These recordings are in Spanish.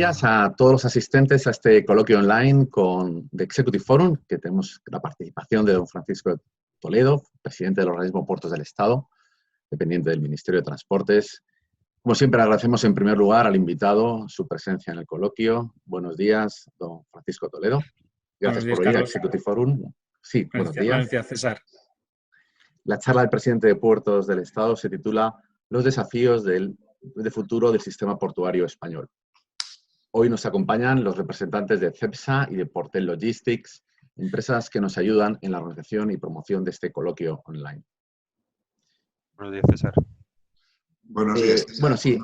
días a todos los asistentes a este coloquio online con The Executive Forum, que tenemos la participación de don Francisco Toledo, presidente del organismo Puertos del Estado, dependiente del Ministerio de Transportes. Como siempre, agradecemos en primer lugar al invitado su presencia en el coloquio. Buenos días, don Francisco Toledo. Gracias Buenos días, por venir a Carlos. Executive Forum. Sí, buenos días. Buenos días, César. La charla del presidente de Puertos del Estado se titula Los desafíos de futuro del sistema portuario español. Hoy nos acompañan los representantes de CEPSA y de Portel Logistics, empresas que nos ayudan en la organización y promoción de este coloquio online. Buenos días, César. Buenos días, César. Bueno, sí,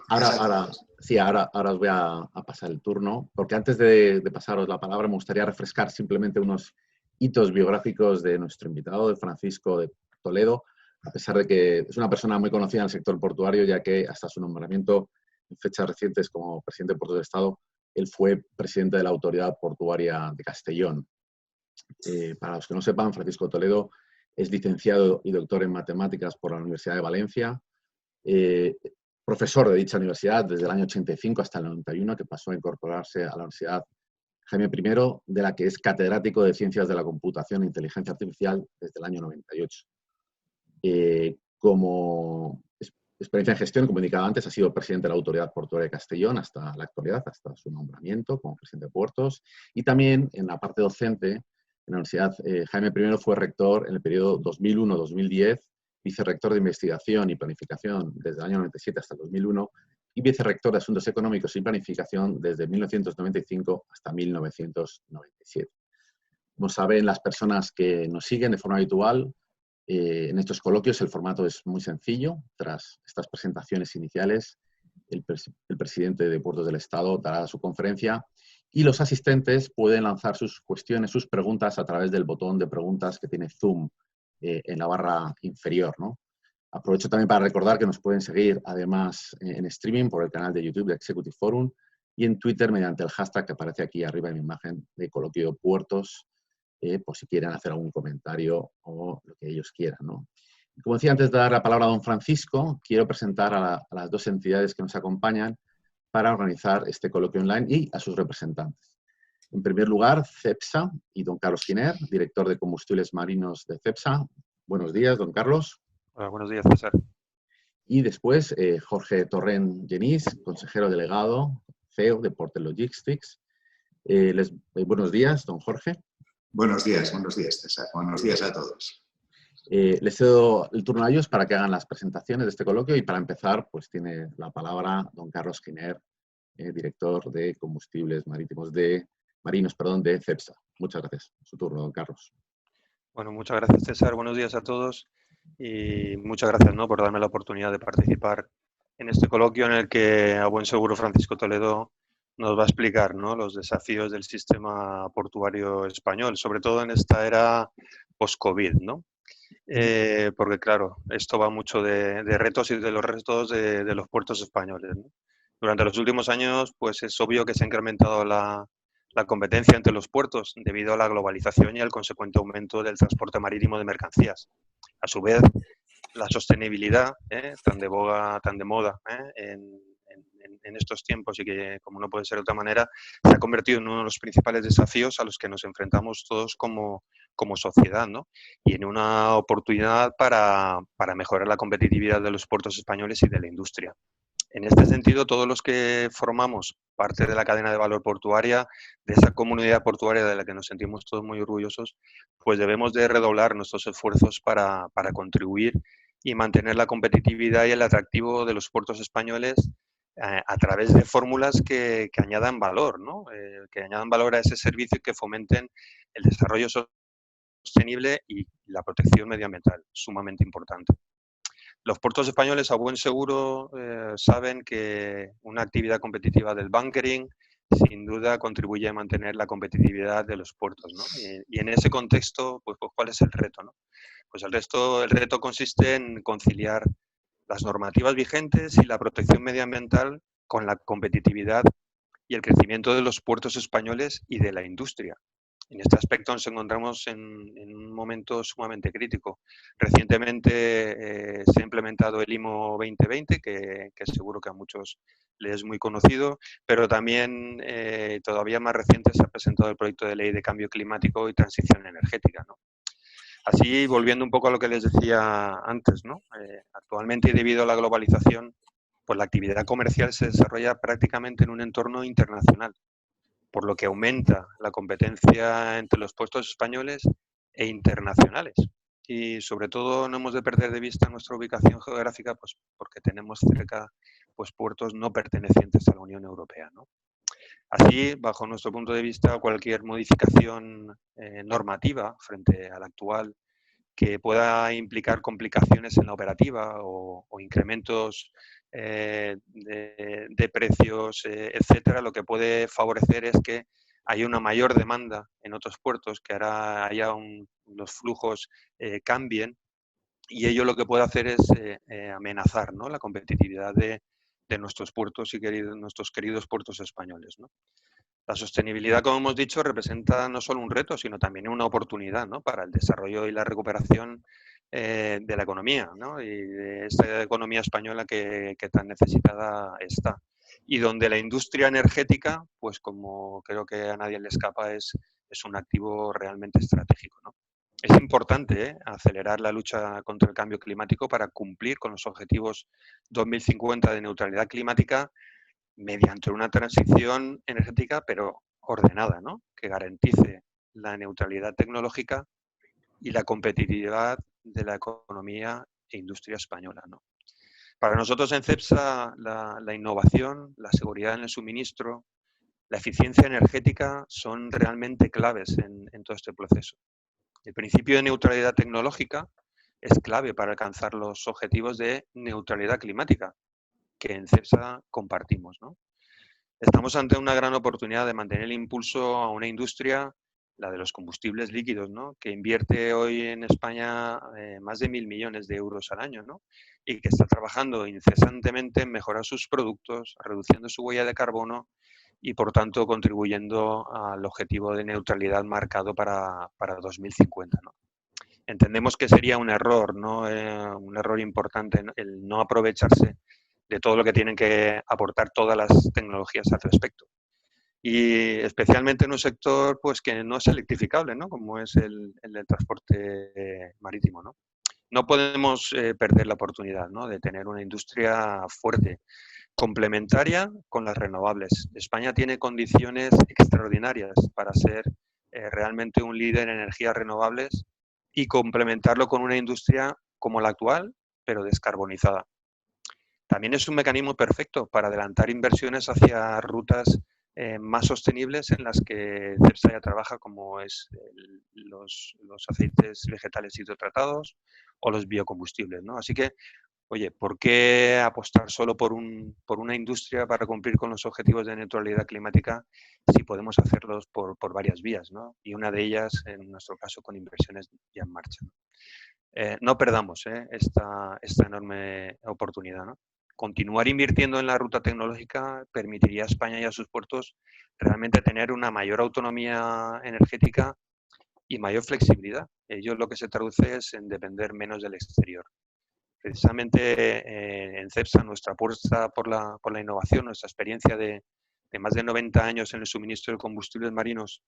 ahora os voy a pasar el turno, porque antes de pasaros la palabra me gustaría refrescar simplemente unos hitos biográficos de nuestro invitado, de Francisco de Toledo, a pesar de que es una persona muy conocida en el sector portuario, ya que hasta su nombramiento en fechas recientes como presidente de Puertos del Estado, él fue presidente de la Autoridad Portuaria de Castellón. Para los que no sepan, Francisco Toledo es licenciado y doctor en matemáticas por la Universidad de Valencia, profesor de dicha universidad desde el año 85 hasta el 91, que pasó a incorporarse a la Universidad Jaime I, de la que es catedrático de Ciencias de la Computación e Inteligencia Artificial desde el año 98. Como experiencia en gestión, como indicaba antes, ha sido presidente de la Autoridad Portuaria de Castellón hasta la actualidad, hasta su nombramiento como presidente de Puertos. Y también en la parte docente, en la Universidad Jaime I fue rector en el periodo 2001-2010, vicerrector de Investigación y Planificación desde el año 97 hasta el 2001 y vicerrector de Asuntos Económicos y Planificación desde 1995 hasta 1997. Como saben las personas que nos siguen de forma habitual, en estos coloquios el formato es muy sencillo. Tras estas presentaciones iniciales, el presidente de Puertos del Estado dará su conferencia y los asistentes pueden lanzar sus cuestiones, sus preguntas a través del botón de preguntas que tiene Zoom en la barra inferior, ¿no? Aprovecho también para recordar que nos pueden seguir además en streaming por el canal de YouTube de Executive Forum y en Twitter mediante el hashtag que aparece aquí arriba en mi imagen de Coloquio Puertos, por si quieren hacer algún comentario o lo que ellos quieran, ¿no? Y como decía, antes de dar la palabra a don Francisco, quiero presentar a las dos entidades que nos acompañan para organizar este coloquio online y a sus representantes. En primer lugar, CEPSA y don Carlos Giner, director de combustibles marinos de CEPSA. Buenos días, don Carlos. Hola, buenos días, César. Y después, Jorge Torrent Genís, consejero delegado, CEO de Portel Logistics. Buenos días, don Jorge. Buenos días, César. Buenos días a todos. Les cedo el turno a ellos para que hagan las presentaciones de este coloquio y para empezar, pues tiene la palabra don Carlos Giner, director de combustibles marinos de CEPSA. Muchas gracias. Su turno, don Carlos. Bueno, muchas gracias, César. Buenos días a todos y muchas gracias, ¿no?, por darme la oportunidad de participar en este coloquio en el que a buen seguro Francisco Toledo nos va a explicar, ¿no?, los desafíos del sistema portuario español, sobre todo en esta era post-COVID, ¿no? Porque, claro, esto va mucho de retos y de los retos de los puertos españoles, ¿no? Durante los últimos años, pues es obvio que se ha incrementado la competencia entre los puertos debido a la globalización y al consecuente aumento del transporte marítimo de mercancías. A su vez, la sostenibilidad, tan de moda en estos tiempos y que, como no puede ser de otra manera, se ha convertido en uno de los principales desafíos a los que nos enfrentamos todos como sociedad, ¿no? Y en una oportunidad para mejorar la competitividad de los puertos españoles y de la industria. En este sentido, todos los que formamos parte de la cadena de valor portuaria, de esa comunidad portuaria de la que nos sentimos todos muy orgullosos, pues debemos de redoblar nuestros esfuerzos para contribuir y mantener la competitividad y el atractivo de los puertos españoles a través de fórmulas que añadan valor, ¿no? Que añadan valor a ese servicio y que fomenten el desarrollo sostenible y la protección medioambiental, sumamente importante. Los puertos españoles, a buen seguro, saben que una actividad competitiva del bunkering sin duda contribuye a mantener la competitividad de los puertos, ¿no? Y en ese contexto, pues, ¿cuál es el reto, no? Pues el reto consiste en conciliar las normativas vigentes y la protección medioambiental con la competitividad y el crecimiento de los puertos españoles y de la industria. En este aspecto nos encontramos en un momento sumamente crítico. Recientemente se ha implementado el IMO 2020, que seguro que a muchos le es muy conocido, pero también todavía más reciente se ha presentado el proyecto de ley de cambio climático y transición energética, ¿no? Así, volviendo un poco a lo que les decía antes, ¿no? Actualmente, y debido a la globalización, pues la actividad comercial se desarrolla prácticamente en un entorno internacional, por lo que aumenta la competencia entre los puertos españoles e internacionales. Y sobre todo no hemos de perder de vista nuestra ubicación geográfica, pues porque tenemos cerca pues, puertos no pertenecientes a la Unión Europea, ¿no? Así, bajo nuestro punto de vista, cualquier modificación normativa frente a la actual que pueda implicar complicaciones en la operativa o incrementos de precios, etcétera, lo que puede favorecer es que haya una mayor demanda en otros puertos, que ahora los flujos cambien, y ello lo que puede hacer es amenazar, ¿no?, la competitividad de nuestros puertos y nuestros queridos puertos españoles, ¿no? La sostenibilidad, como hemos dicho, representa no solo un reto, sino también una oportunidad, ¿no?, para el desarrollo y la recuperación de la economía, ¿no?, y de esta economía española que tan necesitada está. Y donde la industria energética, pues como creo que a nadie le escapa, es un activo realmente estratégico, ¿no? Es importante acelerar la lucha contra el cambio climático para cumplir con los objetivos 2050 de neutralidad climática mediante una transición energética, pero ordenada, ¿no?, que garantice la neutralidad tecnológica y la competitividad de la economía e industria española, ¿no? Para nosotros en CEPSA la innovación, la seguridad en el suministro, la eficiencia energética son realmente claves en todo este proceso. El principio de neutralidad tecnológica es clave para alcanzar los objetivos de neutralidad climática, que en CEPSA compartimos, ¿no? Estamos ante una gran oportunidad de mantener el impulso a una industria, la de los combustibles líquidos, ¿no?, que invierte hoy en España más de 1.000 millones de euros al año, ¿no?, y que está trabajando incesantemente en mejorar sus productos, reduciendo su huella de carbono y, por tanto, contribuyendo al objetivo de neutralidad marcado para 2050, ¿no? Entendemos que sería un error, ¿no?, un error importante, ¿no?, el no aprovecharse de todo lo que tienen que aportar todas las tecnologías al respecto. Y especialmente en un sector pues, que no es electrificable, ¿no?, como es el del transporte marítimo, ¿no? No podemos perder la oportunidad, ¿no?, de tener una industria fuerte, complementaria con las renovables. España tiene condiciones extraordinarias para ser realmente un líder en energías renovables y complementarlo con una industria como la actual, pero descarbonizada. También es un mecanismo perfecto para adelantar inversiones hacia rutas más sostenibles en las que CEPSA ya trabaja, como es los aceites vegetales hidrotratados o los biocombustibles, ¿no? Así que, oye, ¿por qué apostar solo por una industria para cumplir con los objetivos de neutralidad climática si podemos hacerlos por varias vías, ¿no? Y una de ellas, en nuestro caso, con inversiones ya en marcha, ¿no? No perdamos esta enorme oportunidad, ¿no? Continuar invirtiendo en la ruta tecnológica permitiría a España y a sus puertos realmente tener una mayor autonomía energética y mayor flexibilidad. Ello lo que se traduce es en depender menos del exterior. Precisamente en CEPSA, nuestra apuesta por la innovación, nuestra experiencia de más de 90 años en el suministro de combustibles marinos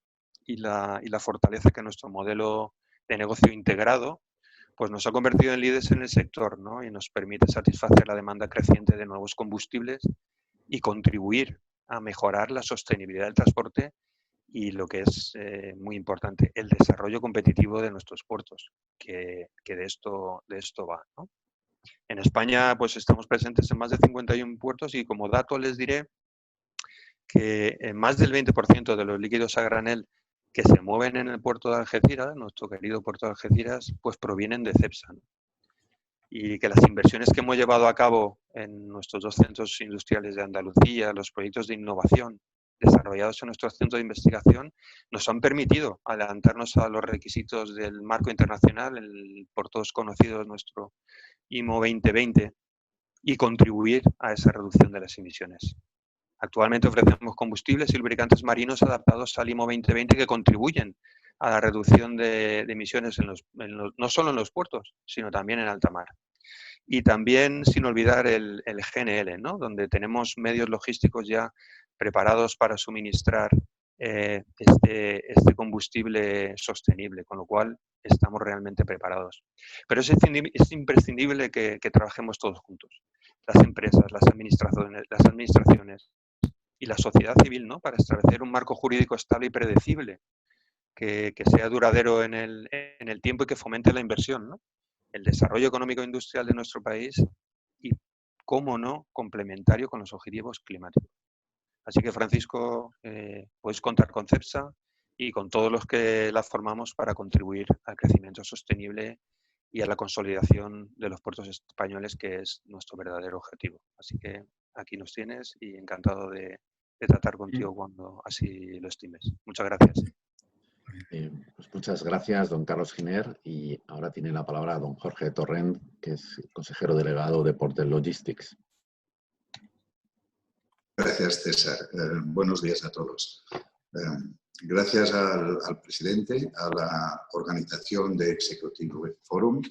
y la fortaleza que nuestro modelo de negocio integrado pues nos ha convertido en líderes en el sector, ¿no?, y nos permite satisfacer la demanda creciente de nuevos combustibles y contribuir a mejorar la sostenibilidad del transporte y lo que es muy importante, el desarrollo competitivo de nuestros puertos, que de esto va, ¿no? En España pues estamos presentes en más de 51 puertos y como dato les diré que más del 20% de los líquidos a granel que se mueven en el puerto de Algeciras, nuestro querido puerto de Algeciras, pues provienen de CEPSA, ¿no? Y que las inversiones que hemos llevado a cabo en nuestros 2 centros industriales de Andalucía, los proyectos de innovación desarrollados en nuestros centros de investigación, nos han permitido adelantarnos a los requisitos del marco internacional, por todos conocido nuestro IMO 2020, y contribuir a esa reducción de las emisiones. Actualmente ofrecemos combustibles y lubricantes marinos adaptados al IMO 2020 que contribuyen a la reducción de emisiones no solo en los puertos, sino también en alta mar. Y también sin olvidar el GNL, ¿no? Donde tenemos medios logísticos ya preparados para suministrar este combustible sostenible, con lo cual estamos realmente preparados. Pero es imprescindible que trabajemos todos juntos, las empresas, las administraciones y la sociedad civil, ¿no? Para establecer un marco jurídico estable y predecible, que sea duradero en el tiempo y que fomente la inversión, ¿no? El desarrollo económico e industrial de nuestro país y, cómo no, complementario con los objetivos climáticos. Así que, Francisco, puedes contar con CEPSA y con todos los que la formamos para contribuir al crecimiento sostenible y a la consolidación de los puertos españoles, que es nuestro verdadero objetivo. Así que aquí nos tienes y encantado de tratar contigo cuando así lo estimes. Muchas gracias. Pues muchas gracias, don Carlos Giner. Y ahora tiene la palabra don Jorge Torrent, que es consejero delegado de Portel Logistics. Gracias, César. Buenos días a todos. Gracias al presidente, a la organización de Executive Forum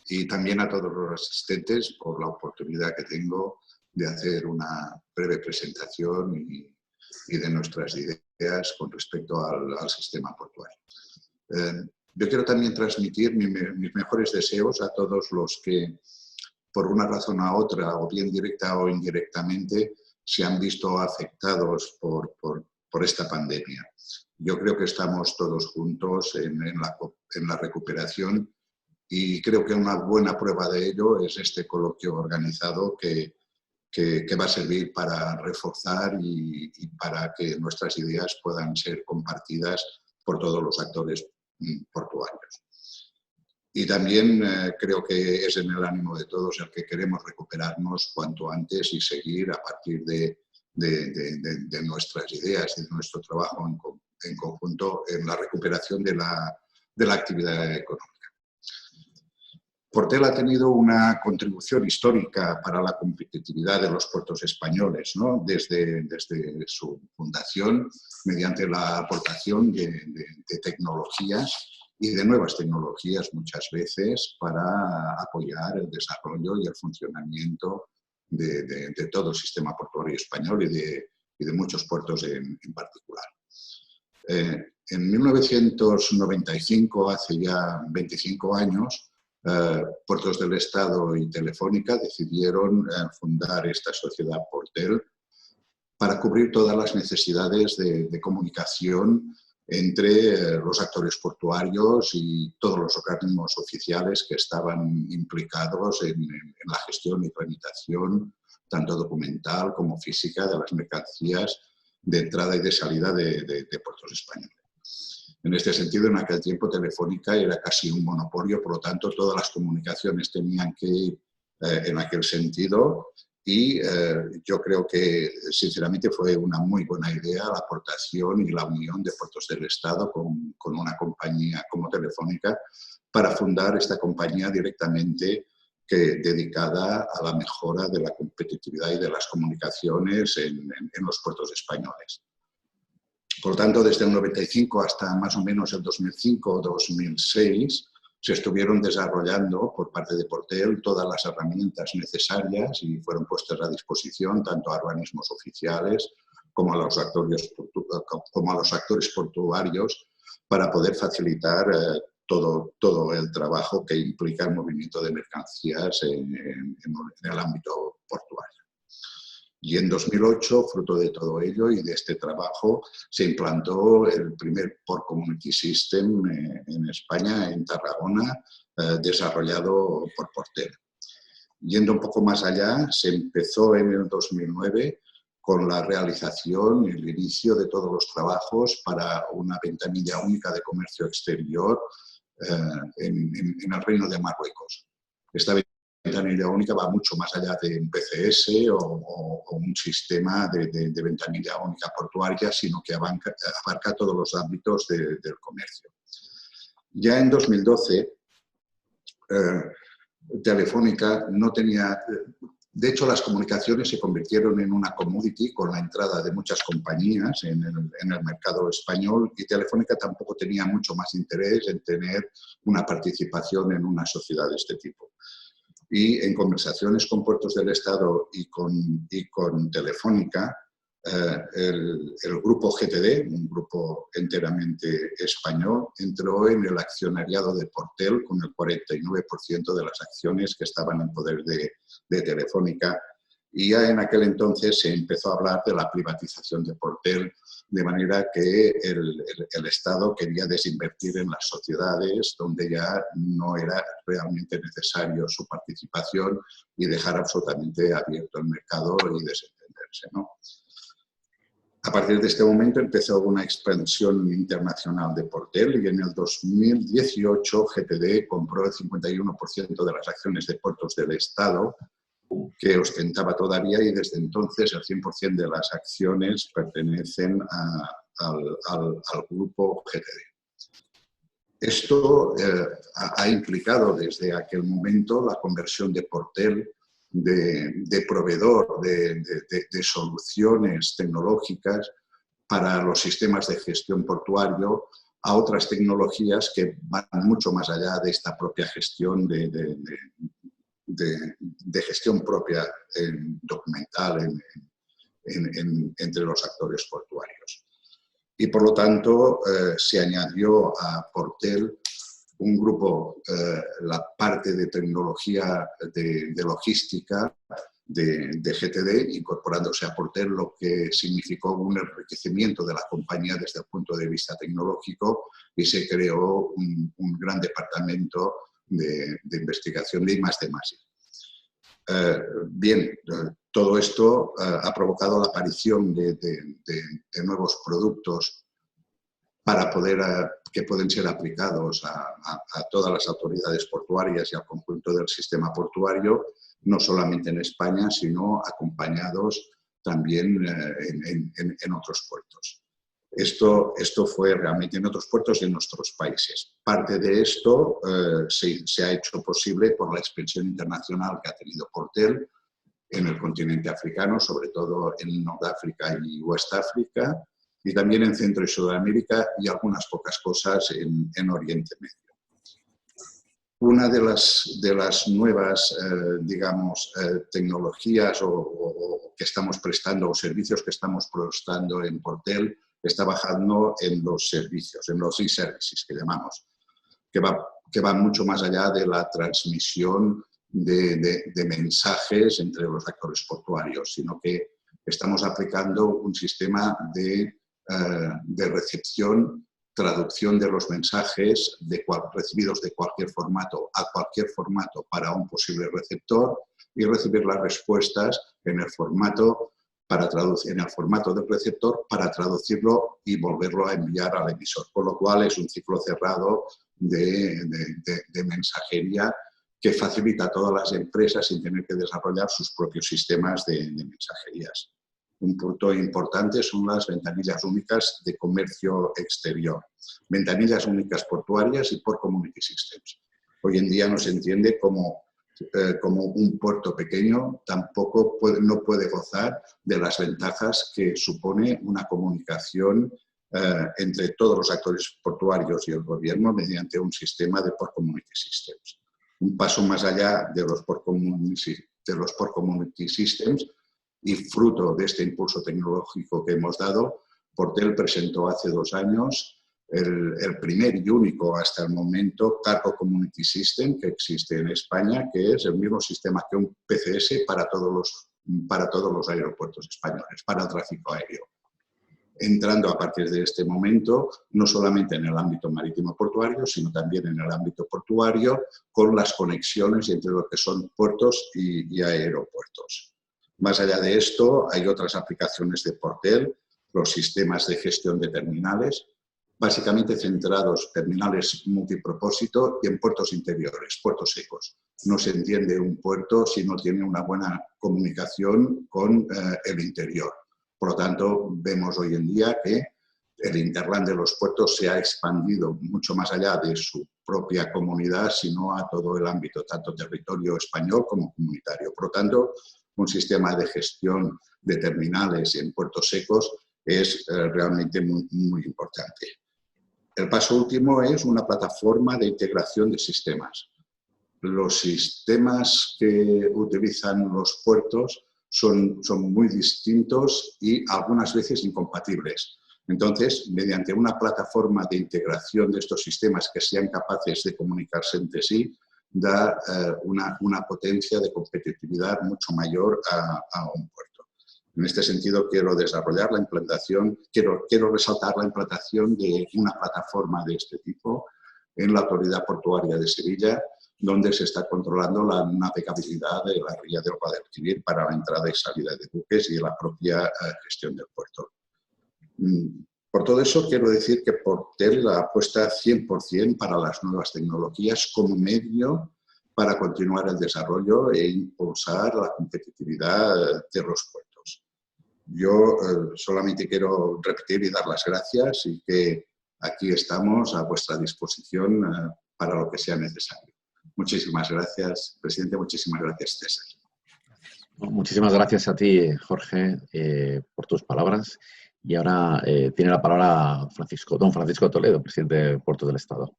y también a todos los asistentes por la oportunidad que tengo de hacer una breve presentación y de nuestras ideas con respecto al sistema portuario. Yo quiero también transmitir mis mejores deseos a todos los que, por una razón u otra, o bien directa o indirectamente, se han visto afectados por esta pandemia. Yo creo que estamos todos juntos en la recuperación y creo que una buena prueba de ello es este coloquio organizado que va a servir para reforzar y para que nuestras ideas puedan ser compartidas por todos los actores portuarios. Y también creo que es en el ánimo de todos el que queremos recuperarnos cuanto antes y seguir a partir de nuestras ideas y de nuestro trabajo en conjunto en la recuperación de la actividad económica. Portel ha tenido una contribución histórica para la competitividad de los puertos españoles, ¿no? Desde su fundación, mediante la aportación de tecnologías y de nuevas tecnologías muchas veces para apoyar el desarrollo y el funcionamiento de todo el sistema portuario español y de muchos puertos en particular. En 1995, hace ya 25 años, Puertos del Estado y Telefónica decidieron fundar esta sociedad Portel para cubrir todas las necesidades de comunicación entre los actores portuarios y todos los organismos oficiales que estaban implicados en la gestión y tramitación, tanto documental como física, de las mercancías de entrada y de salida de puertos españoles. En este sentido, en aquel tiempo Telefónica era casi un monopolio, por lo tanto todas las comunicaciones tenían que ir en aquel sentido y yo creo que sinceramente fue una muy buena idea la aportación y la unión de Puertos del Estado con una compañía como Telefónica para fundar esta compañía directamente dedicada a la mejora de la competitividad y de las comunicaciones en los puertos españoles. Por lo tanto, desde el 95 hasta más o menos el 2005 o 2006, se estuvieron desarrollando por parte de Portel todas las herramientas necesarias y fueron puestas a disposición tanto a organismos oficiales como a los actores portuarios para poder facilitar todo el trabajo que implica el movimiento de mercancías en el ámbito portuario. Y en 2008, fruto de todo ello y de este trabajo, se implantó el primer Port Community System en España, en Tarragona, desarrollado por Portel. Yendo un poco más allá, se empezó en el 2009 con la realización y el inicio de todos los trabajos para una ventanilla única de comercio exterior en el Reino de Marruecos. Esta ventanilla única va mucho más allá de un PCS o un sistema de ventanilla única portuaria, sino que abarca todos los ámbitos del comercio. Ya en 2012, Telefónica no tenía... De hecho, las comunicaciones se convirtieron en una commodity con la entrada de muchas compañías en el mercado español y Telefónica tampoco tenía mucho más interés en tener una participación en una sociedad de este tipo. y en conversaciones con Puertos del Estado y con Telefónica, el grupo GTD, un grupo enteramente español, entró en el accionariado de Portel con el 49% de las acciones que estaban en poder de Telefónica, y ya en aquel entonces se empezó a hablar de la privatización de Portel, de manera que el Estado quería desinvertir en las sociedades donde ya no era realmente necesario su participación y dejar absolutamente abierto el mercado y desentenderse, ¿no? A partir de este momento empezó una expansión internacional de Portel y en el 2018 GTD compró el 51% de las acciones de Puertos del Estado, que ostentaba todavía, y desde entonces el 100% de las acciones pertenecen al grupo GTD. Esto ha implicado desde aquel momento la conversión de Portel de proveedor de soluciones tecnológicas para los sistemas de gestión portuario a otras tecnologías que van mucho más allá de esta propia gestión de gestión propia documental entre los actores portuarios. Y por lo tanto se añadió a Portel un grupo, la parte de tecnología de logística de GTD, incorporándose a Portel, lo que significó un enriquecimiento de la compañía desde el punto de vista tecnológico, y se creó un gran departamento de investigación de I+D+I. Bien, todo esto ha provocado la aparición de nuevos productos para que pueden ser aplicados a todas las autoridades portuarias y al conjunto del sistema portuario, no solamente en España, sino acompañados también en otros puertos. Esto fue realmente en otros puertos y en nuestros países. Parte de esto se ha hecho posible por la expansión internacional que ha tenido Portel en el continente africano, sobre todo en Nordáfrica y West África, y también en Centro y Sudamérica, y algunas pocas cosas en Oriente Medio. Una de las nuevas, digamos, tecnologías que estamos prestando, o servicios que estamos prestando en Portel, está bajando en los servicios, en los e-services que llamamos, que va mucho más allá de la transmisión de mensajes entre los actores portuarios, sino que estamos aplicando un sistema de recepción, traducción de los mensajes recibidos de cualquier formato a cualquier formato para un posible receptor, y recibir las respuestas en el formato del receptor para traducirlo y volverlo a enviar al emisor. Por lo cual es un ciclo cerrado de mensajería que facilita a todas las empresas sin tener que desarrollar sus propios sistemas de mensajerías. Un punto importante son las ventanillas únicas de comercio exterior, ventanillas únicas portuarias y Port Community Systems. Hoy en día no se entiende como un puerto pequeño no puede gozar de las ventajas que supone una comunicación entre todos los actores portuarios y el gobierno mediante un sistema de Port Community Systems. Un paso más allá de los Port Community Systems, y fruto de este impulso tecnológico que hemos dado, Portel presentó hace 2 años el primer y único hasta el momento Cargo Community System que existe en España, que es el mismo sistema que un PCS para todos los aeropuertos españoles, para el tráfico aéreo. Entrando a partir de este momento, no solamente en el ámbito marítimo portuario, sino también en el ámbito portuario, con las conexiones entre lo que son puertos y aeropuertos. Más allá de esto, hay otras aplicaciones de Portel, los sistemas de gestión de terminales, básicamente centrados en terminales multipropósito y en puertos interiores, puertos secos. No se entiende un puerto si no tiene una buena comunicación con el interior. Por lo tanto, vemos hoy en día que el Interland de los puertos se ha expandido mucho más allá de su propia comunidad, sino a todo el ámbito, tanto territorio español como comunitario. Por lo tanto, un sistema de gestión de terminales en puertos secos es realmente muy, muy importante. El paso último es una plataforma de integración de sistemas. los sistemas que utilizan los puertos son muy distintos y algunas veces incompatibles. Entonces, mediante una plataforma de integración de estos sistemas que sean capaces de comunicarse entre sí, da una potencia de competitividad mucho mayor a un puerto. En este sentido, quiero desarrollar la implantación, quiero resaltar la implantación de una plataforma de este tipo en la Autoridad Portuaria de Sevilla, donde se está controlando la navegabilidad de la ría del Guadalquivir para la entrada y salida de buques y la propia gestión del puerto. Por todo eso, quiero decir que Portel apuesta 100% para las nuevas tecnologías como medio para continuar el desarrollo e impulsar la competitividad de los puertos. Yo solamente quiero repetir y dar las gracias y que aquí estamos a vuestra disposición para lo que sea necesario. Muchísimas gracias, presidente. Muchísimas gracias, César. Muchísimas gracias a ti, Jorge, por tus palabras. Y ahora tiene la palabra don Francisco Toledo, presidente de Puertos del Estado.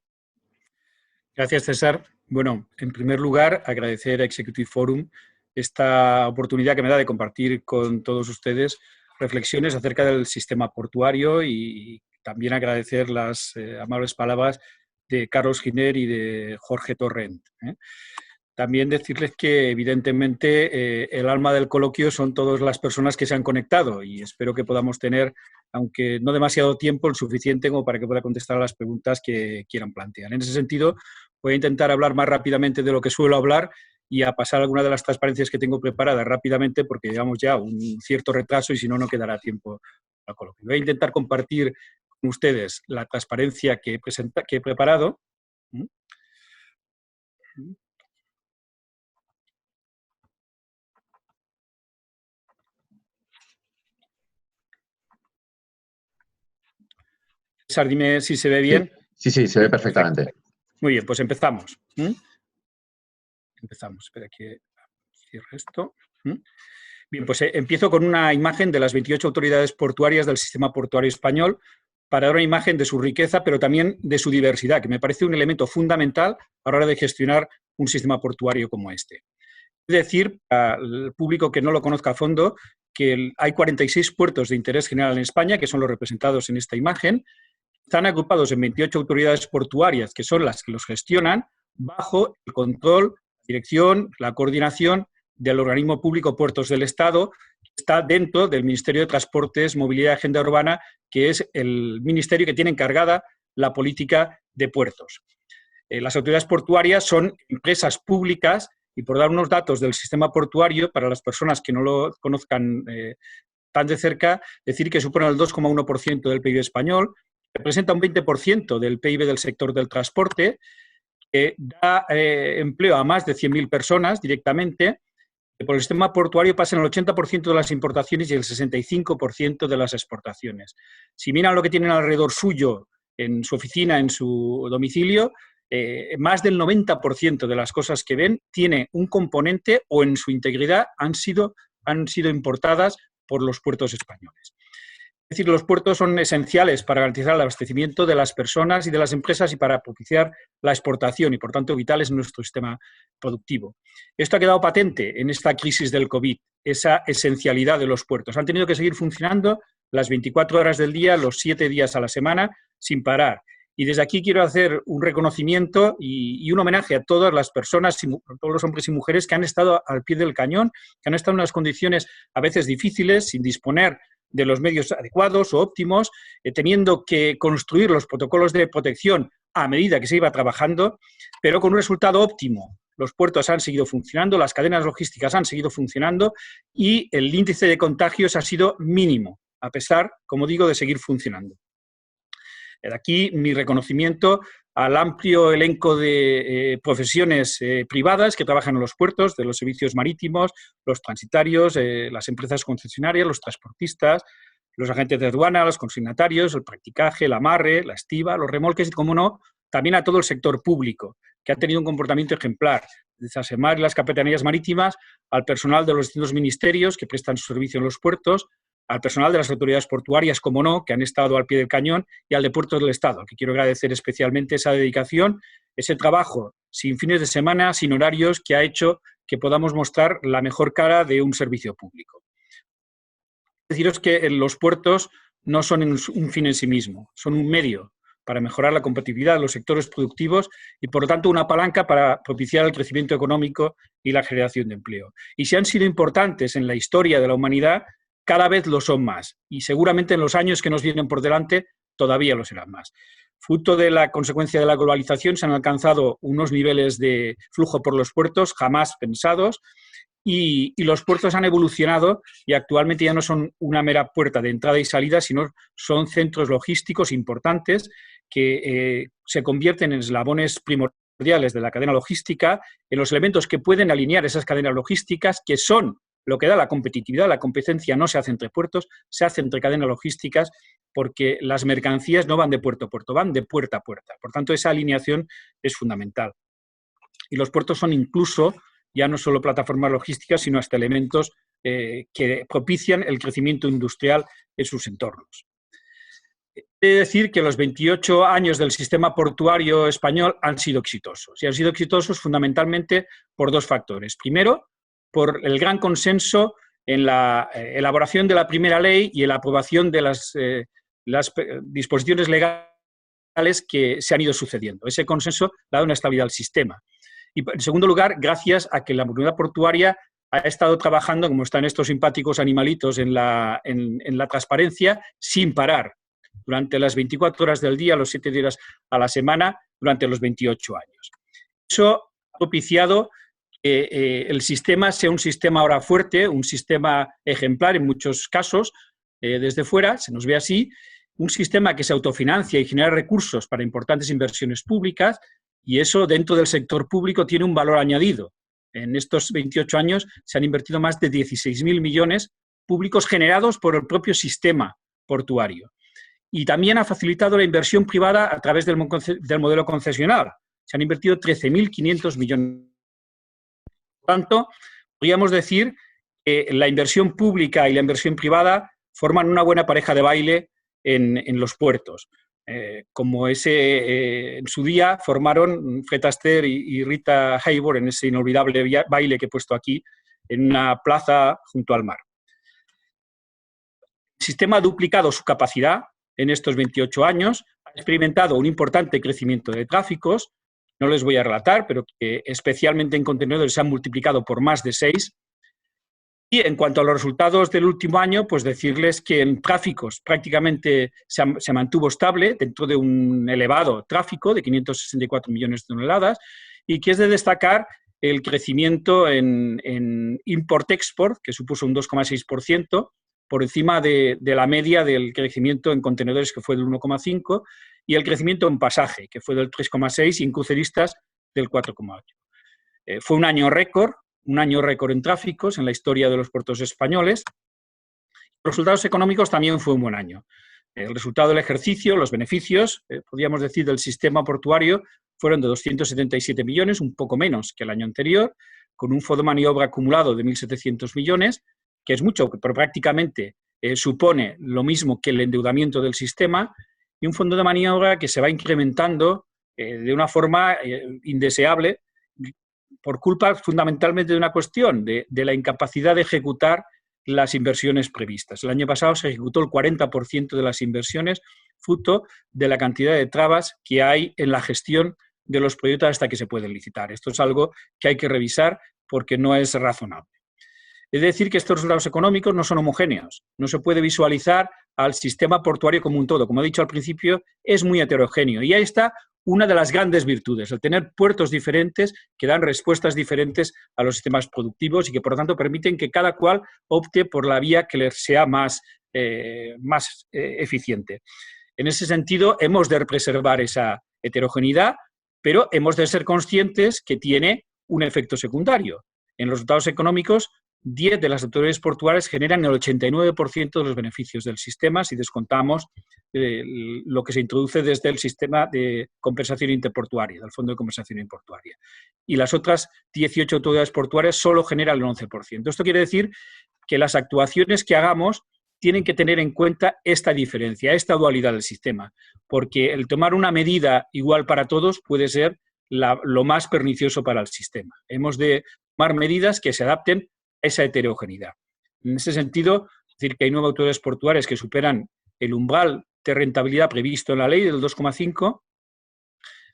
Gracias, César. Bueno, en primer lugar, agradecer a Executive Forum esta oportunidad que me da de compartir con todos ustedes reflexiones acerca del sistema portuario y también agradecer las amables palabras de Carlos Giner y de Jorge Torrent. También decirles que, evidentemente, el alma del coloquio son todas las personas que se han conectado y espero que podamos tener, aunque no demasiado tiempo, el suficiente como para que pueda contestar a las preguntas que quieran plantear. En ese sentido, voy a intentar hablar más rápidamente de lo que suelo hablar y a pasar alguna de las transparencias que tengo preparadas rápidamente porque llevamos ya un cierto retraso y si no, no quedará tiempo al coloquio. Voy a intentar compartir con ustedes la transparencia que he preparado. César, dime si se ve bien. Sí, se ve perfectamente. Perfecto. Muy bien, pues empezamos. Empezamos. Espera que cierre esto. Bien, pues empiezo con una imagen de las 28 autoridades portuarias del sistema portuario español para dar una imagen de su riqueza, pero también de su diversidad, que me parece un elemento fundamental a la hora de gestionar un sistema portuario como este. Es decir, al público que no lo conozca a fondo, que hay 46 puertos de interés general en España, que son los representados en esta imagen. Están agrupados en 28 autoridades portuarias, que son las que los gestionan, bajo el control, la dirección, la coordinación del organismo público Puertos del Estado, que está dentro del Ministerio de Transportes, Movilidad y Agenda Urbana, que es el ministerio que tiene encargada la política de puertos. Las autoridades portuarias son empresas públicas y, por dar unos datos del sistema portuario, para las personas que no lo conozcan tan de cerca, decir que supone el 2,1% del PIB español, representa un 20% del PIB del sector del transporte, da empleo a más de 100.000 personas directamente. Por el sistema portuario pasan el 80% de las importaciones y el 65% de las exportaciones. Si miran lo que tienen alrededor suyo, en su oficina, en su domicilio, más del 90% de las cosas que ven tiene un componente o en su integridad han sido importadas por los puertos españoles. Es decir, los puertos son esenciales para garantizar el abastecimiento de las personas y de las empresas y para propiciar la exportación y, por tanto, vitales en nuestro sistema productivo. Esto ha quedado patente en esta crisis del COVID, esa esencialidad de los puertos. Han tenido que seguir funcionando las 24 horas del día, los 7 días a la semana, sin parar. Y desde aquí quiero hacer un reconocimiento y un homenaje a todas las personas, a todos los hombres y mujeres que han estado al pie del cañón, que han estado en unas condiciones a veces difíciles, sin disponer de los medios adecuados o óptimos, teniendo que construir los protocolos de protección a medida que se iba trabajando, pero con un resultado óptimo. Los puertos han seguido funcionando, las cadenas logísticas han seguido funcionando y el índice de contagios ha sido mínimo, a pesar, como digo, de seguir funcionando. Aquí mi reconocimiento al amplio elenco de profesiones privadas que trabajan en los puertos, de los servicios marítimos, los transitarios, las empresas concesionarias, los transportistas, los agentes de aduana, los consignatarios, el practicaje, el amarre, la estiba, los remolques y, como no, también a todo el sector público, que ha tenido un comportamiento ejemplar, desde ASEMAR y las capitanías marítimas, al personal de los distintos ministerios que prestan su servicio en los puertos, al personal de las autoridades portuarias, como no, que han estado al pie del cañón, y al de Puertos del Estado, al que quiero agradecer especialmente esa dedicación, ese trabajo sin fines de semana, sin horarios, que ha hecho que podamos mostrar la mejor cara de un servicio público. Deciros que los puertos no son un fin en sí mismo, son un medio para mejorar la competitividad de los sectores productivos y, por lo tanto, una palanca para propiciar el crecimiento económico y la generación de empleo. Y si han sido importantes en la historia de la humanidad, cada vez lo son más. Y seguramente en los años que nos vienen por delante todavía lo serán más. Fruto de la consecuencia de la globalización se han alcanzado unos niveles de flujo por los puertos jamás pensados y los puertos han evolucionado y actualmente ya no son una mera puerta de entrada y salida, sino son centros logísticos importantes que se convierten en eslabones primordiales de la cadena logística, en los elementos que pueden alinear esas cadenas logísticas, que son lo que da la competitividad. La competencia no se hace entre puertos, se hace entre cadenas logísticas, porque las mercancías no van de puerto a puerto, van de puerta a puerta. Por tanto, esa alineación es fundamental. Y los puertos son incluso ya no solo plataformas logísticas, sino hasta elementos que propician el crecimiento industrial en sus entornos. He de decir que los 28 años del sistema portuario español han sido exitosos. Y han sido exitosos fundamentalmente por dos factores. Primero, por el gran consenso en la elaboración de la primera ley y en la aprobación de las disposiciones legales que se han ido sucediendo. Ese consenso ha dado una estabilidad al sistema. Y, en segundo lugar, gracias a que la comunidad portuaria ha estado trabajando, como están estos simpáticos animalitos, en la transparencia sin parar, durante las 24 horas del día, los 7 días a la semana, durante los 28 años. Eso ha propiciado que el sistema sea un sistema ahora fuerte, un sistema ejemplar en muchos casos, desde fuera, se nos ve así, un sistema que se autofinancia y genera recursos para importantes inversiones públicas, y eso dentro del sector público tiene un valor añadido. En estos 28 años se han invertido más de 16.000 millones públicos generados por el propio sistema portuario. Y también ha facilitado la inversión privada a través del modelo concesional. Se han invertido 13.500 millones. Por tanto, podríamos decir que la inversión pública y la inversión privada forman una buena pareja de baile en los puertos. Como en su día formaron Fred Astaire y Rita Hayworth en ese inolvidable baile que he puesto aquí, en una plaza junto al mar. El sistema ha duplicado su capacidad en estos 28 años, ha experimentado un importante crecimiento de tráficos, no les voy a relatar, pero que especialmente en contenedores se han multiplicado por más de 6. Y en cuanto a los resultados del último año, pues decirles que en tráficos prácticamente se mantuvo estable dentro de un elevado tráfico de 564 millones de toneladas y que es de destacar el crecimiento en import-export, que supuso un 2,6%, por encima de la media del crecimiento en contenedores, que fue del 1,5%, y el crecimiento en pasaje, que fue del 3,6%, y en cruceristas del 4,8%. Fue un año récord en tráficos en la historia de los puertos españoles. Los resultados económicos también fue un buen año. El resultado del ejercicio, los beneficios, podríamos decir, del sistema portuario fueron de 277 millones, un poco menos que el año anterior, con un fondo de maniobra acumulado de 1.700 millones, que es mucho, pero prácticamente supone lo mismo que el endeudamiento del sistema, y un fondo de maniobra que se va incrementando de una forma indeseable, por culpa fundamentalmente de una cuestión, de la incapacidad de ejecutar las inversiones previstas. El año pasado se ejecutó el 40% de las inversiones, fruto de la cantidad de trabas que hay en la gestión de los proyectos hasta que se pueden licitar. Esto es algo que hay que revisar porque no es razonable. Es decir, que estos resultados económicos no son homogéneos. No se puede visualizar al sistema portuario como un todo. Como he dicho al principio, es muy heterogéneo. Y ahí está una de las grandes virtudes, el tener puertos diferentes que dan respuestas diferentes a los sistemas productivos y que, por lo tanto, permiten que cada cual opte por la vía que les sea más eficiente. En ese sentido, hemos de preservar esa heterogeneidad, pero hemos de ser conscientes que tiene un efecto secundario. En los resultados económicos, 10 de las autoridades portuarias generan el 89% de los beneficios del sistema si descontamos lo que se introduce desde el sistema de compensación interportuaria, del Fondo de Compensación Interportuaria. Y las otras 18 autoridades portuarias solo generan el 11%. Esto quiere decir que las actuaciones que hagamos tienen que tener en cuenta esta diferencia, esta dualidad del sistema, porque el tomar una medida igual para todos puede ser lo más pernicioso para el sistema. Hemos de tomar medidas que se adapten a esa heterogeneidad. En ese sentido, es decir, que hay 9 autoridades portuarias que superan el umbral de rentabilidad previsto en la ley del 2,5,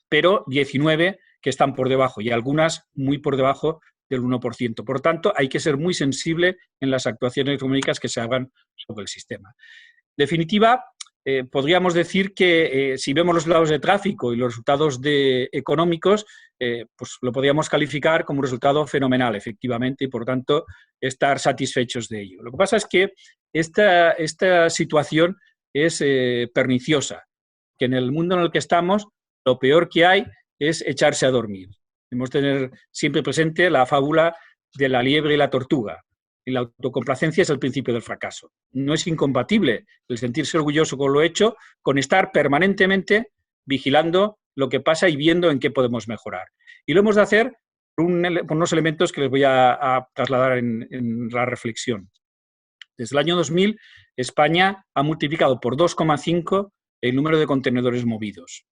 pero 19 que están por debajo y algunas muy por debajo del 1%. Por tanto, hay que ser muy sensible en las actuaciones económicas que se hagan sobre el sistema. En definitiva, podríamos decir que si vemos los datos de tráfico y los resultados económicos, pues lo podríamos calificar como un resultado fenomenal, efectivamente, y por tanto estar satisfechos de ello. Lo que pasa es que esta situación es perniciosa, que en el mundo en el que estamos lo peor que hay es echarse a dormir. Debemos tener siempre presente la fábula de la liebre y la tortuga. Y la autocomplacencia es el principio del fracaso. No es incompatible el sentirse orgulloso con lo hecho con estar permanentemente vigilando lo que pasa y viendo en qué podemos mejorar. Y lo hemos de hacer por unos elementos que les voy a trasladar en la reflexión. Desde el año 2000, España ha multiplicado por 2,5 el número de contenedores movidos.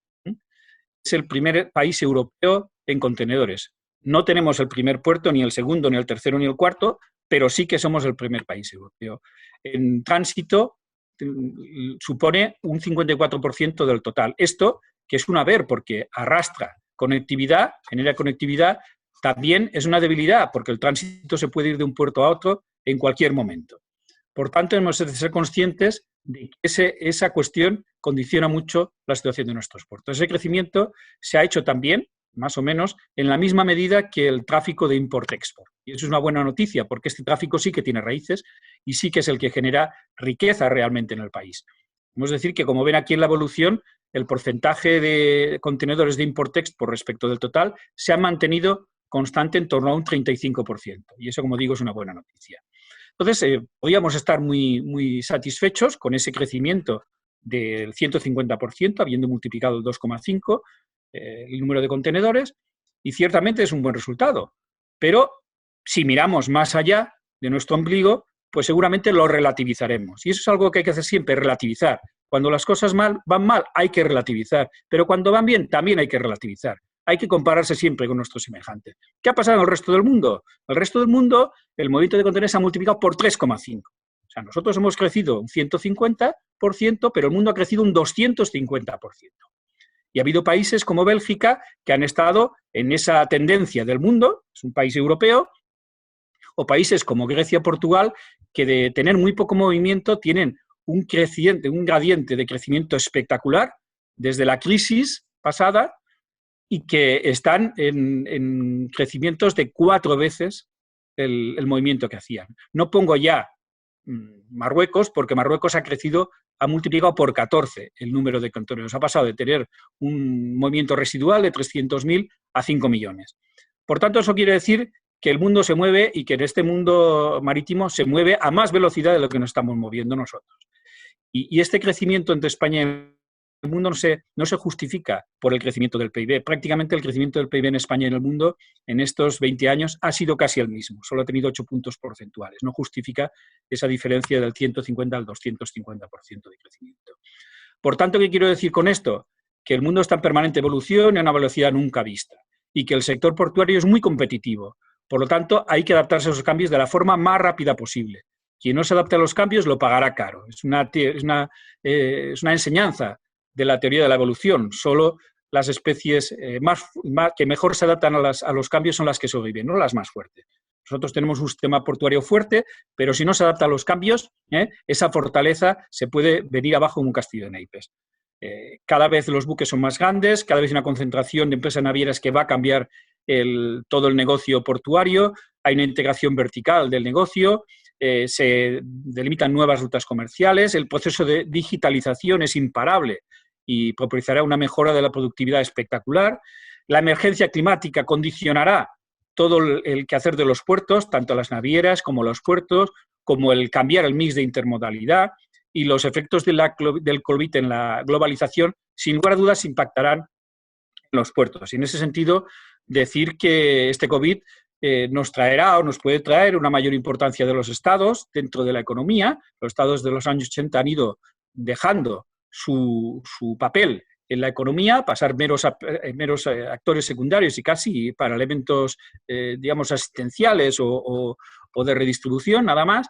Es el primer país europeo en contenedores. No tenemos el primer puerto, ni el segundo, ni el tercero, ni el cuarto, pero sí que somos el primer país europeo. En tránsito supone un 54% del total. Esto, que es un haber porque arrastra conectividad, genera conectividad, también es una debilidad porque el tránsito se puede ir de un puerto a otro en cualquier momento. Por tanto, hemos de ser conscientes de que esa cuestión condiciona mucho la situación de nuestros puertos. Ese crecimiento se ha hecho también, más o menos, en la misma medida que el tráfico de import-export. Y eso es una buena noticia, porque este tráfico sí que tiene raíces y sí que es el que genera riqueza realmente en el país. Hemos de decir que, como ven aquí en la evolución, el porcentaje de contenedores de import-export respecto del total se ha mantenido constante en torno a un 35%. Y eso, como digo, es una buena noticia. Entonces, podríamos estar muy, muy satisfechos con ese crecimiento del 150%, habiendo multiplicado el 2,5 el número de contenedores, y ciertamente es un buen resultado. Pero si miramos más allá de nuestro ombligo, pues seguramente lo relativizaremos. Y eso es algo que hay que hacer siempre, relativizar. Cuando las cosas van mal, hay que relativizar. Pero cuando van bien, también hay que relativizar. Hay que compararse siempre con nuestros semejantes. ¿Qué ha pasado en el resto del mundo? En el resto del mundo, el movimiento de contenedores se ha multiplicado por 3,5. O sea, nosotros hemos crecido un 150%, pero el mundo ha crecido un 250%. Y ha habido países como Bélgica que han estado en esa tendencia del mundo, es un país europeo, o países como Grecia o Portugal, que de tener muy poco movimiento tienen un gradiente de crecimiento espectacular desde la crisis pasada y que están en crecimientos de 4 veces el movimiento que hacían. No pongo ya Marruecos, porque Marruecos ha multiplicado por 14 el número de contenedores. Ha pasado de tener un movimiento residual de 300.000 a 5 millones. Por tanto, eso quiere decir que el mundo se mueve y que en este mundo marítimo se mueve a más velocidad de lo que nos estamos moviendo nosotros. Y este crecimiento entre España y el mundo no se justifica por el crecimiento del PIB. Prácticamente el crecimiento del PIB en España y en el mundo en estos 20 años ha sido casi el mismo, solo ha tenido 8 puntos porcentuales. No justifica esa diferencia del 150 al 250% de crecimiento. Por tanto, ¿qué quiero decir con esto? Que el mundo está en permanente evolución y a una velocidad nunca vista y que el sector portuario es muy competitivo. Por lo tanto, hay que adaptarse a esos cambios de la forma más rápida posible. Quien no se adapte a los cambios lo pagará caro. Es una enseñanza de la teoría de la evolución. Solo las especies que mejor se adaptan a los cambios son las que sobreviven, no las más fuertes. Nosotros tenemos un sistema portuario fuerte, pero si no se adapta a los cambios, esa fortaleza se puede venir abajo como un castillo de naipes. Cada vez los buques son más grandes, cada vez hay una concentración de empresas navieras que va a cambiar todo el negocio portuario, hay una integración vertical del negocio, se delimitan nuevas rutas comerciales, el proceso de digitalización es imparable y propiciará una mejora de la productividad espectacular. La emergencia climática condicionará todo el quehacer de los puertos, tanto las navieras como los puertos, como el cambiar el mix de intermodalidad, y los efectos del COVID en la globalización, sin lugar a dudas, impactarán en los puertos. Y en ese sentido, decir que este COVID nos traerá o nos puede traer una mayor importancia de los estados dentro de la economía. Los estados de los años 80 han ido dejando su papel en la economía, pasar meros actores secundarios y casi para elementos, digamos, asistenciales o de redistribución, nada más.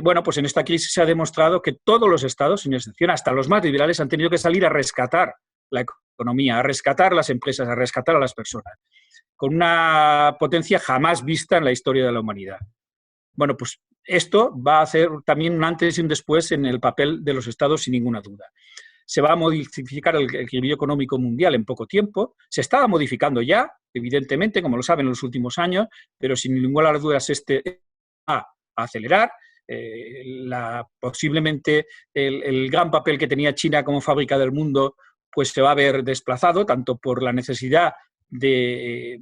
Bueno, pues en esta crisis se ha demostrado que todos los estados, sin excepción, hasta los más liberales, han tenido que salir a rescatar la economía, a rescatar las empresas, a rescatar a las personas, con una potencia jamás vista en la historia de la humanidad. Bueno, pues esto va a hacer también un antes y un después en el papel de los estados, sin ninguna duda. Se va a modificar el equilibrio económico mundial en poco tiempo. Se estaba modificando ya, evidentemente, como lo saben, en los últimos años, pero sin ninguna duda este va a acelerar. Posiblemente el gran papel que tenía China como fábrica del mundo pues se va a ver desplazado, tanto por la necesidad de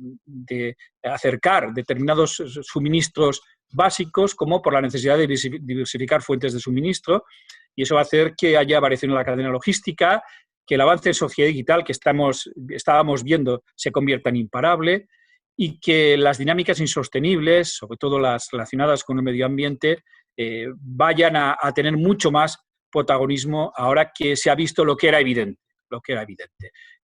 acercar determinados suministros básicos como por la necesidad de diversificar fuentes de suministro, y eso va a hacer que haya variación en la cadena logística, que el avance en sociedad digital que estábamos viendo se convierta en imparable y que las dinámicas insostenibles, sobre todo las relacionadas con el medio ambiente, vayan a tener mucho más protagonismo ahora que se ha visto lo que era evidente,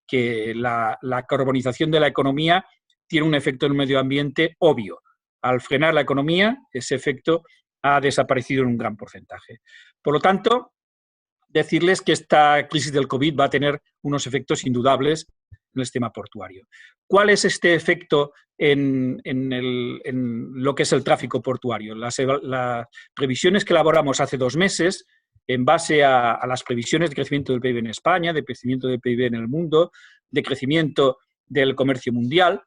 que la carbonización de la economía tiene un efecto en el medio ambiente obvio. Al frenar la economía, ese efecto ha desaparecido en un gran porcentaje. Por lo tanto, decirles que esta crisis del COVID va a tener unos efectos indudables en el sistema portuario. ¿Cuál es este efecto en lo que es el tráfico portuario? Las previsiones que elaboramos hace 2 meses, en base a las previsiones de crecimiento del PIB en España, de crecimiento del PIB en el mundo, de crecimiento del comercio mundial,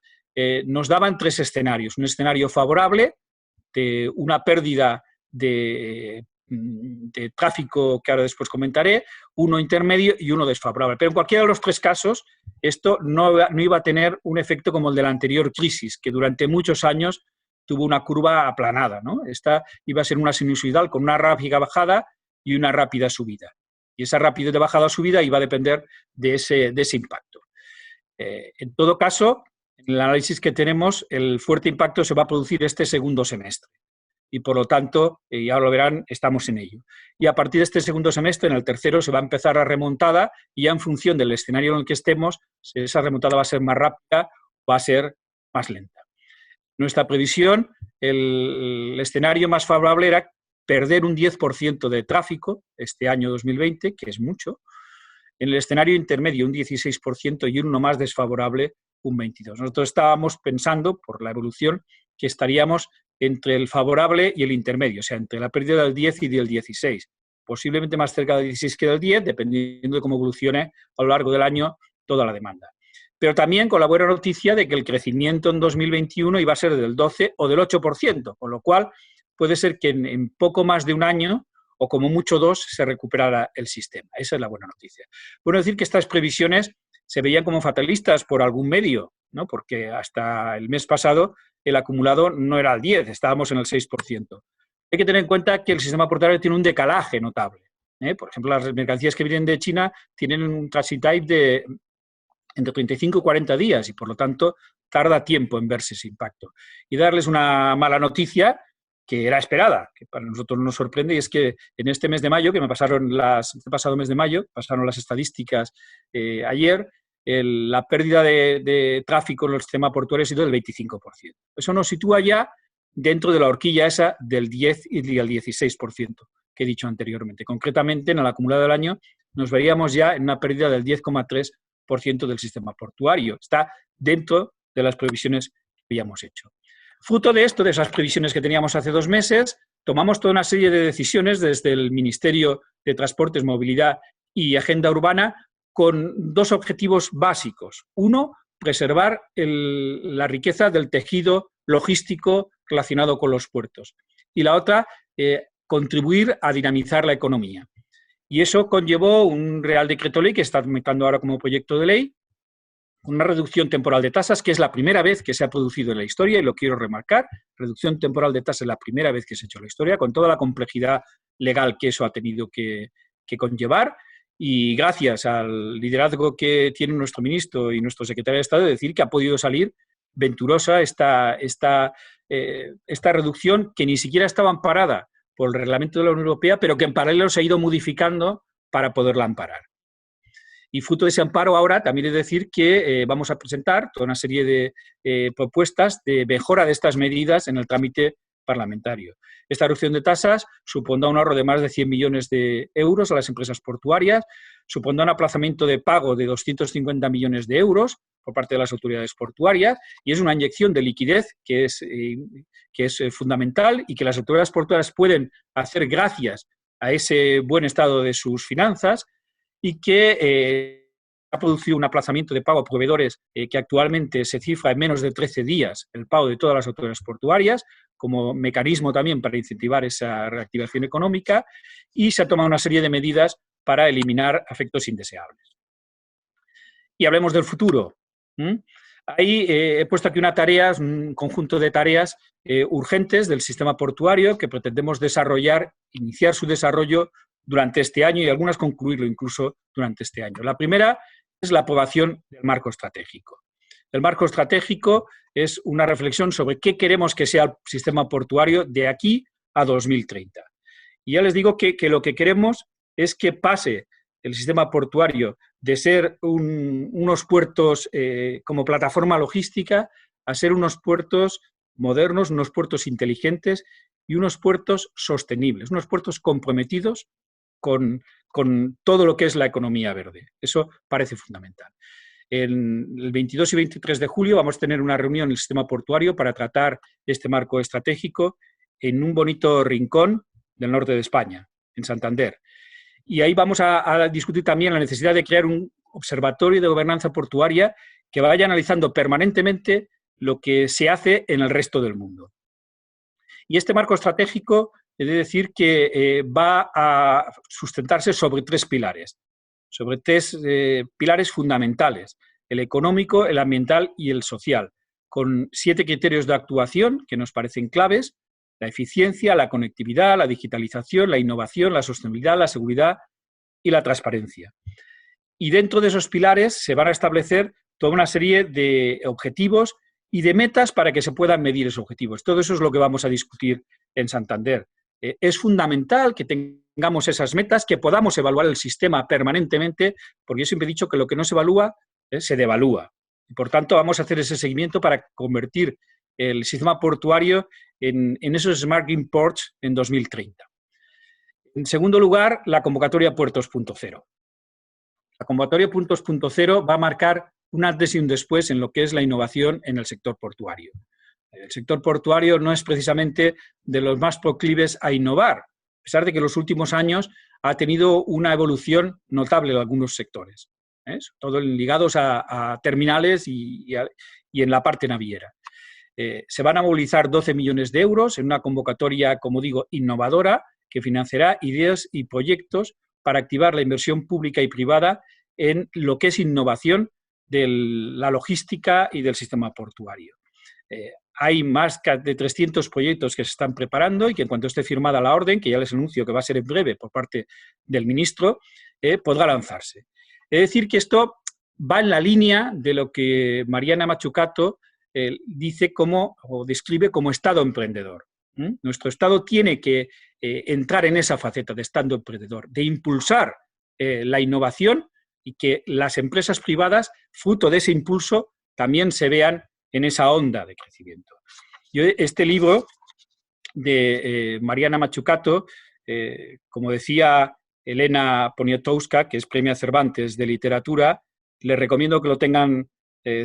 nos daban 3 escenarios. Un escenario favorable de una pérdida de tráfico que ahora después comentaré, uno intermedio y uno desfavorable. Pero en cualquiera de los 3 casos, esto no iba a tener un efecto como el de la anterior crisis, que durante muchos años tuvo una curva aplanada, ¿no? Esta iba a ser una sinusoidal con una rápida bajada y una rápida subida. Y esa rápida bajada o subida iba a depender de ese impacto. En todo caso, en el análisis que tenemos, el fuerte impacto se va a producir este segundo semestre. Y por lo tanto, ya lo verán, estamos en ello. Y a partir de este segundo semestre, en el tercero, se va a empezar la remontada y ya en función del escenario en el que estemos, esa remontada va a ser más rápida o va a ser más lenta. Nuestra previsión, el escenario más favorable era perder un 10% de tráfico este año 2020, que es mucho. En el escenario intermedio, un 16% y uno más desfavorable, un 22%. Nosotros estábamos pensando, por la evolución, que estaríamos entre el favorable y el intermedio, o sea, entre la pérdida del 10 y del 16. Posiblemente más cerca del 16 que del 10, dependiendo de cómo evolucione a lo largo del año toda la demanda. Pero también con la buena noticia de que el crecimiento en 2021 iba a ser del 12 o del 8%, con lo cual puede ser que en poco más de un año, o como mucho 2, se recuperara el sistema. Esa es la buena noticia. Bueno, decir que estas previsiones se veían como fatalistas por algún medio, ¿no? Porque hasta el mes pasado el acumulado no era el 10, estábamos en el 6%. Hay que tener en cuenta que el sistema portuario tiene un decalaje notable. Por ejemplo, las mercancías que vienen de China tienen un transit time de entre 35 y 40 días y, por lo tanto, tarda tiempo en verse ese impacto. Y darles una mala noticia que era esperada, que para nosotros nos sorprende, y es que en este mes de mayo, este pasado mes de mayo, pasaron las estadísticas ayer, la pérdida de tráfico en el sistema portuario ha sido del 25%. Eso nos sitúa ya dentro de la horquilla esa del 10 y del 16% que he dicho anteriormente. Concretamente, en el acumulado del año, nos veríamos ya en una pérdida del 10,3% del sistema portuario. Está dentro de las previsiones que habíamos hecho. Fruto de esto, de esas previsiones que teníamos hace 2 meses, tomamos toda una serie de decisiones desde el Ministerio de Transportes, Movilidad y Agenda Urbana con 2 objetivos básicos. Uno, preservar la riqueza del tejido logístico relacionado con los puertos. Y la otra, contribuir a dinamizar la economía. Y eso conllevó un Real Decreto Ley que está tramitando ahora como proyecto de ley, una reducción temporal de tasas, que es la primera vez que se ha producido en la historia, y lo quiero remarcar, reducción temporal de tasas es la primera vez que se ha hecho en la historia, con toda la complejidad legal que eso ha tenido que conllevar, y gracias al liderazgo que tiene nuestro ministro y nuestro secretario de Estado, decir que ha podido salir venturosa esta reducción, que ni siquiera estaba amparada por el reglamento de la Unión Europea, pero que en paralelo se ha ido modificando para poderla amparar. Y fruto de ese amparo ahora también es decir que vamos a presentar toda una serie de propuestas de mejora de estas medidas en el trámite parlamentario. Esta reducción de tasas supondrá un ahorro de más de 100 millones de euros a las empresas portuarias, supondrá un aplazamiento de pago de 250 millones de euros por parte de las autoridades portuarias y es una inyección de liquidez que es fundamental y que las autoridades portuarias pueden hacer gracias a ese buen estado de sus finanzas y que ha producido un aplazamiento de pago a proveedores que actualmente se cifra en menos de 13 días el pago de todas las autoridades portuarias, como mecanismo también para incentivar esa reactivación económica, y se ha tomado una serie de medidas para eliminar efectos indeseables. Y hablemos del futuro. Ahí he puesto aquí un conjunto de tareas urgentes del sistema portuario que pretendemos desarrollar, iniciar su desarrollo durante este año y algunas concluirlo incluso durante este año. La primera es la aprobación del marco estratégico. El marco estratégico es una reflexión sobre qué queremos que sea el sistema portuario de aquí a 2030. Y ya les digo que lo que queremos es que pase el sistema portuario de ser unos puertos como plataforma logística a ser unos puertos modernos, unos puertos inteligentes y unos puertos sostenibles, unos puertos comprometidos con todo lo que es la economía verde. Eso parece fundamental. El 22 y 23 de julio vamos a tener una reunión en el sistema portuario para tratar este marco estratégico en un bonito rincón del norte de España, en Santander. Y ahí vamos a discutir también la necesidad de crear un observatorio de gobernanza portuaria que vaya analizando permanentemente lo que se hace en el resto del mundo. Y este marco estratégico, he de decir que va a sustentarse sobre tres pilares fundamentales: el económico, el ambiental y el social, con 7 criterios de actuación que nos parecen claves: la eficiencia, la conectividad, la digitalización, la innovación, la sostenibilidad, la seguridad y la transparencia. Y dentro de esos pilares se van a establecer toda una serie de objetivos y de metas para que se puedan medir esos objetivos. Todo eso es lo que vamos a discutir en Santander. Es fundamental que tengamos esas metas, que podamos evaluar el sistema permanentemente, porque yo siempre he dicho que lo que no se evalúa se devalúa. Y por tanto, vamos a hacer ese seguimiento para convertir el sistema portuario en esos Smart Green Ports en 2030. En segundo lugar, la convocatoria Puertos.0. La convocatoria Puertos.0 va a marcar un antes y un después en lo que es la innovación en el sector portuario. El sector portuario no es precisamente de los más proclives a innovar, a pesar de que en los últimos años ha tenido una evolución notable en algunos sectores, sobre todo ligados a terminales y en la parte naviera. Se van a movilizar 12 millones de euros en una convocatoria, como digo, innovadora, que financiará ideas y proyectos para activar la inversión pública y privada en lo que es innovación de la logística y del sistema portuario. Hay más de 300 proyectos que se están preparando y que en cuanto esté firmada la orden, que ya les anuncio que va a ser en breve por parte del ministro, podrá lanzarse. Es decir, que esto va en la línea de lo que Mariana Mazzucato dice o describe como Estado emprendedor. Nuestro Estado tiene que entrar en esa faceta de Estado emprendedor, de impulsar la innovación y que las empresas privadas, fruto de ese impulso, también se vean en esa onda de crecimiento. Este libro de Mariana Mazzucato, como decía Elena Poniatowska, que es Premio Cervantes de Literatura, les recomiendo que lo tengan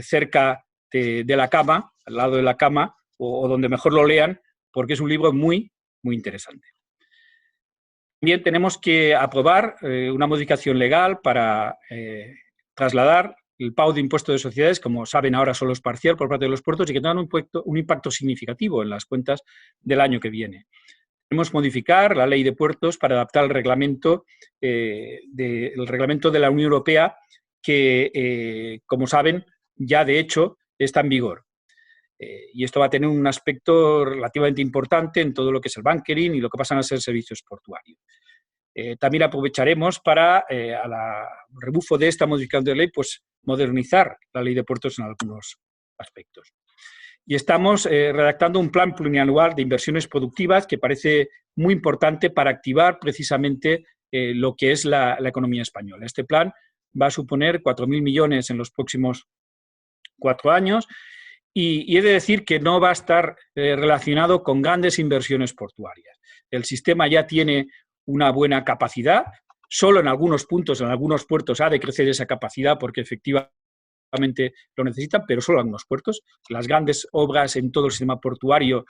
cerca de la cama, al lado de la cama, o donde mejor lo lean, porque es un libro muy, muy interesante. También tenemos que aprobar una modificación legal para trasladar el pago de impuestos de sociedades, como saben ahora solo es parcial por parte de los puertos y que tengan un impacto significativo en las cuentas del año que viene. Queremos modificar la ley de puertos para adaptar el reglamento de la Unión Europea que, como saben, ya de hecho está en vigor. Y esto va a tener un aspecto relativamente importante en todo lo que es el bunkering y lo que pasan a ser servicios portuarios. También aprovecharemos para, al rebufo de esta modificación de ley, pues modernizar la ley de puertos en algunos aspectos. Y estamos redactando un plan plurianual de inversiones productivas que parece muy importante para activar precisamente lo que es la economía española. Este plan va a suponer 4.000 millones en los próximos 4 años y he de decir que no va a estar relacionado con grandes inversiones portuarias. El sistema ya tiene una buena capacidad, solo en algunos puntos, en algunos puertos ha de crecer esa capacidad porque efectivamente lo necesitan, pero solo algunos puertos. Las grandes obras en todo el sistema portuario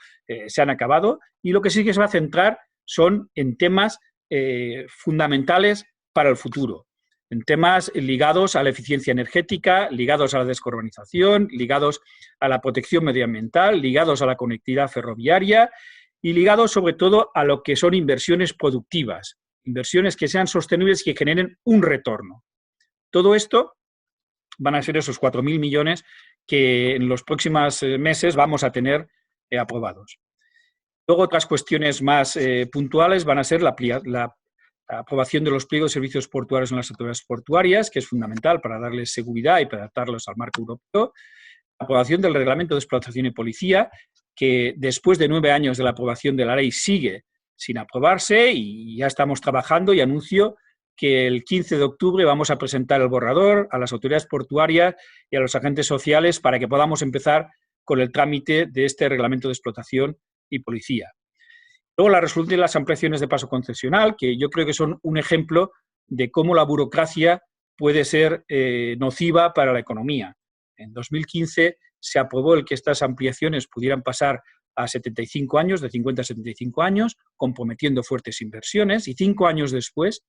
se han acabado y lo que sí que se va a centrar son en temas fundamentales para el futuro, en temas ligados a la eficiencia energética, ligados a la descarbonización, ligados a la protección medioambiental, ligados a la conectividad ferroviaria y ligados sobre todo a lo que son inversiones productivas, inversiones que sean sostenibles y que generen un retorno. Todo esto van a ser esos 4.000 millones que en los próximos meses vamos a tener aprobados. Luego otras cuestiones más puntuales van a ser la aprobación de los pliegos de servicios portuarios en las autoridades portuarias, que es fundamental para darles seguridad y para adaptarlos al marco europeo. La aprobación del reglamento de explotación y policía, que después de 9 años de la aprobación de la ley sigue sin aprobarse y ya estamos trabajando y anuncio que el 15 de octubre vamos a presentar el borrador a las autoridades portuarias y a los agentes sociales para que podamos empezar con el trámite de este reglamento de explotación y policía. Luego la resolución de las ampliaciones de paso concesional, que yo creo que son un ejemplo de cómo la burocracia puede ser nociva para la economía. En 2015 se aprobó el que estas ampliaciones pudieran pasar a 75 años, de 50 a 75 años, comprometiendo fuertes inversiones, y 5 años después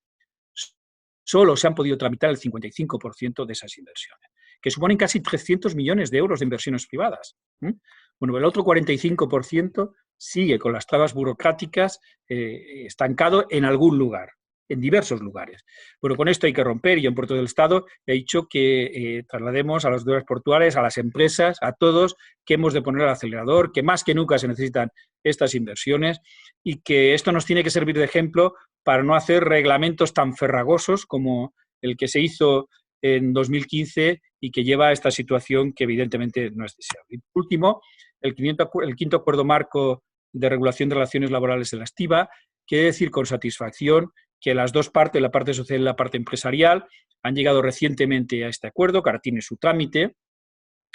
solo se han podido tramitar el 55% de esas inversiones, que suponen casi 300 millones de euros de inversiones privadas. Bueno, el otro 45% sigue con las trabas burocráticas estancado en algún lugar, en diversos lugares. Bueno, con esto hay que romper. Yo en Puerto del Estado he dicho que traslademos a las autoridades portuarias, a las empresas, a todos, que hemos de poner el acelerador, que más que nunca se necesitan estas inversiones y que esto nos tiene que servir de ejemplo para no hacer reglamentos tan farragosos como el que se hizo en 2015 y que lleva a esta situación que evidentemente no es deseable. Y por último, el quinto acuerdo marco de regulación de relaciones laborales de la estiba, quiere decir con satisfacción que las dos partes, la parte social y la parte empresarial, han llegado recientemente a este acuerdo, que ahora tiene su trámite,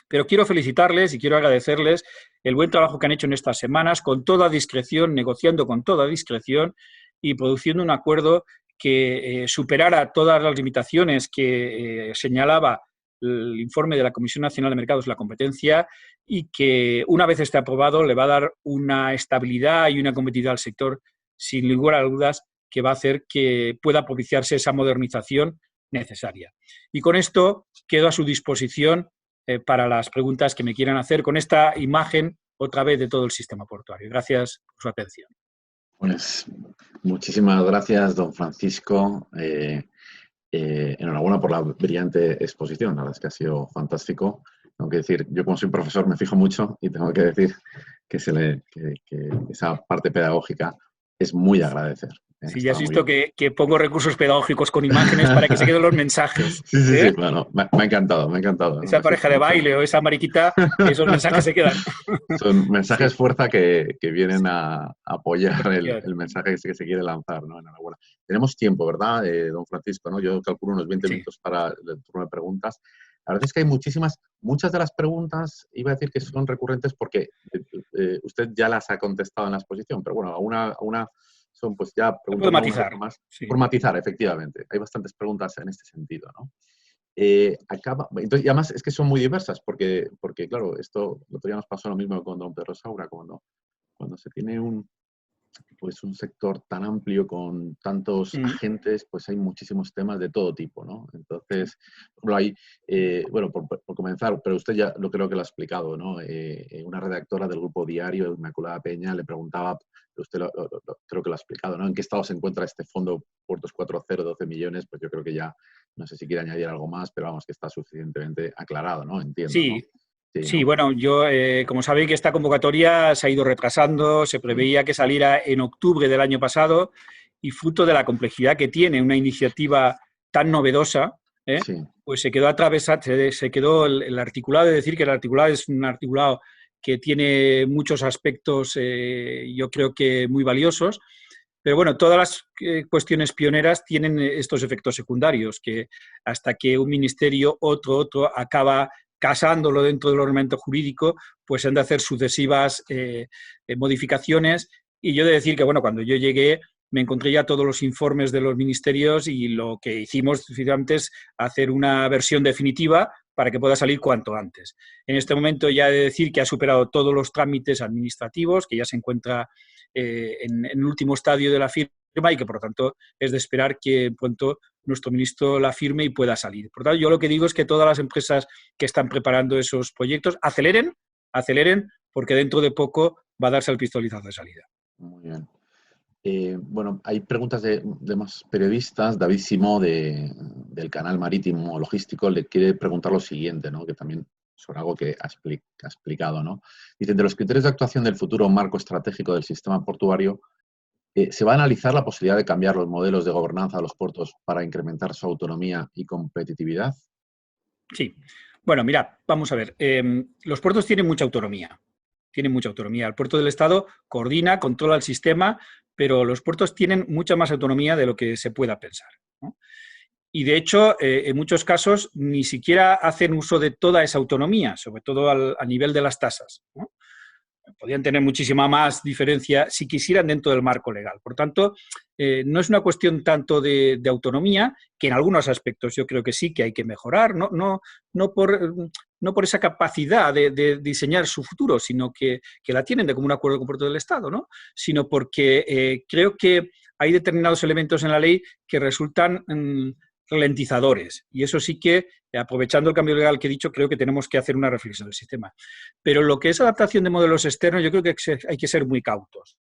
pero quiero felicitarles y quiero agradecerles el buen trabajo que han hecho en estas semanas, con toda discreción, negociando con toda discreción y produciendo un acuerdo que superara todas las limitaciones que señalaba el informe de la Comisión Nacional de Mercados de la Competencia y que una vez esté aprobado le va a dar una estabilidad y una competitividad al sector sin lugar a dudas que va a hacer que pueda propiciarse esa modernización necesaria. Y con esto quedo a su disposición para las preguntas que me quieran hacer con esta imagen otra vez de todo el sistema portuario. Gracias por su atención. Pues muchísimas gracias, don Francisco. Enhorabuena por la brillante exposición, la verdad es que ha sido fantástico. Tengo que decir, yo como soy profesor me fijo mucho y tengo que decir que esa parte pedagógica es muy de agradecer. Sí, ya has visto que pongo recursos pedagógicos con imágenes para que se queden los mensajes. Sí, claro, me ha encantado, me ha encantado. Esa pareja de baile o esa mariquita, esos mensajes se quedan. Son mensajes fuerza que vienen a apoyar el mensaje que se quiere lanzar, ¿no? Enhorabuena. Tenemos tiempo, ¿verdad, don Francisco? ¿No? Yo calculo unos 20 minutos para el turno de preguntas. La verdad es que hay muchas de las preguntas, iba a decir que son recurrentes porque usted ya las ha contestado en la exposición, pero bueno, una son pues ya preguntas matizar. Más, por matizar, efectivamente. Hay bastantes preguntas en este sentido, ¿no? Entonces, y además es que son muy diversas, porque claro, esto el otro día nos pasó lo mismo con don Pedro Saura, cuando se tiene un sector tan amplio con tantos agentes, pues hay muchísimos temas de todo tipo, ¿no? Entonces, por ejemplo, por comenzar, pero usted ya creo que lo ha explicado, ¿no? Una redactora del Grupo Diario, Inmaculada Peña, le preguntaba, usted creo que lo ha explicado, ¿no? ¿En qué estado se encuentra este fondo Puertos 4.0, 12 millones? Pues yo creo que ya, no sé si quiere añadir algo más, pero vamos, que está suficientemente aclarado, ¿no? Entiendo, sí. ¿no? Sí, ¿no? Bueno, yo, como sabéis que esta convocatoria se ha ido retrasando, se preveía que saliera en octubre del año pasado y fruto de la complejidad que tiene una iniciativa tan novedosa, pues se quedó atravesado, se quedó el articulado, de decir que el articulado es un articulado que tiene muchos aspectos, yo creo que muy valiosos, Pero bueno, todas las cuestiones pioneras tienen estos efectos secundarios, que hasta que un ministerio, otro, acaba casándolo dentro del ordenamiento jurídico, pues han de hacer sucesivas modificaciones. Y yo he de decir que, bueno, cuando yo llegué me encontré ya todos los informes de los ministerios y lo que hicimos finalmente es hacer una versión definitiva para que pueda salir cuanto antes. En este momento ya he de decir que ha superado todos los trámites administrativos, que ya se encuentra en el último estadio de la firma y que, por lo tanto, es de esperar que pronto nuestro ministro la firme y pueda salir. Por lo tanto, yo lo que digo es que todas las empresas que están preparando esos proyectos aceleren, porque dentro de poco va a darse el pistoletazo de salida. Muy bien. Bueno, hay preguntas de más periodistas. David Simó, del canal Marítimo Logístico, le quiere preguntar lo siguiente, ¿no? Que también sobre algo que ha explicado, ¿no? Dice, de los criterios de actuación del futuro marco estratégico del sistema portuario, ¿se va a analizar la posibilidad de cambiar los modelos de gobernanza de los puertos para incrementar su autonomía y competitividad? Sí. Bueno, mira, vamos a ver. Los puertos tienen mucha autonomía. El puerto del Estado coordina, controla el sistema, pero los puertos tienen mucha más autonomía de lo que se pueda pensar, ¿no? Y, de hecho, en muchos casos ni siquiera hacen uso de toda esa autonomía, sobre todo a nivel de las tasas, ¿no? Podrían tener muchísima más diferencia si quisieran dentro del marco legal. Por tanto, no es una cuestión tanto de autonomía, que en algunos aspectos yo creo que sí que hay que mejorar, no por esa capacidad de diseñar su futuro, sino que la tienen de común acuerdo con Puerto del Estado, ¿no? Sino porque creo que hay determinados elementos en la ley que resultan ralentizadores. Y eso sí que, aprovechando el cambio legal que he dicho, creo que tenemos que hacer una reflexión del sistema. Pero lo que es adaptación de modelos externos, yo creo que hay que ser muy cautos.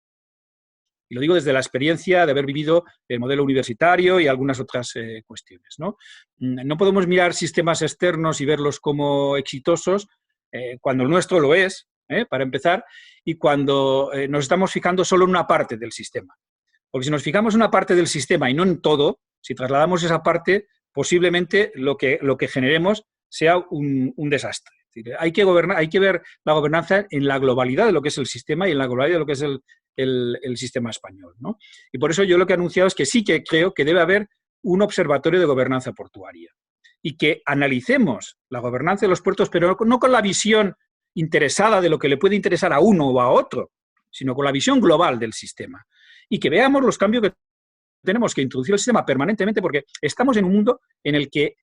Y lo digo desde la experiencia de haber vivido el modelo universitario y algunas otras cuestiones, ¿no? No podemos mirar sistemas externos y verlos como exitosos cuando el nuestro lo es, para empezar, y cuando nos estamos fijando solo en una parte del sistema. Porque si nos fijamos en una parte del sistema y no en todo, si trasladamos esa parte, posiblemente lo que generemos sea un desastre. Es decir, hay que ver la gobernanza en la globalidad de lo que es el sistema y en la globalidad de lo que es el sistema español, ¿no? Y por eso yo lo que he anunciado es que sí que creo que debe haber un observatorio de gobernanza portuaria y que analicemos la gobernanza de los puertos, pero no con la visión interesada de lo que le puede interesar a uno o a otro, sino con la visión global del sistema. Y que veamos los cambios que tenemos que introducir el sistema permanentemente, porque estamos en un mundo en el que,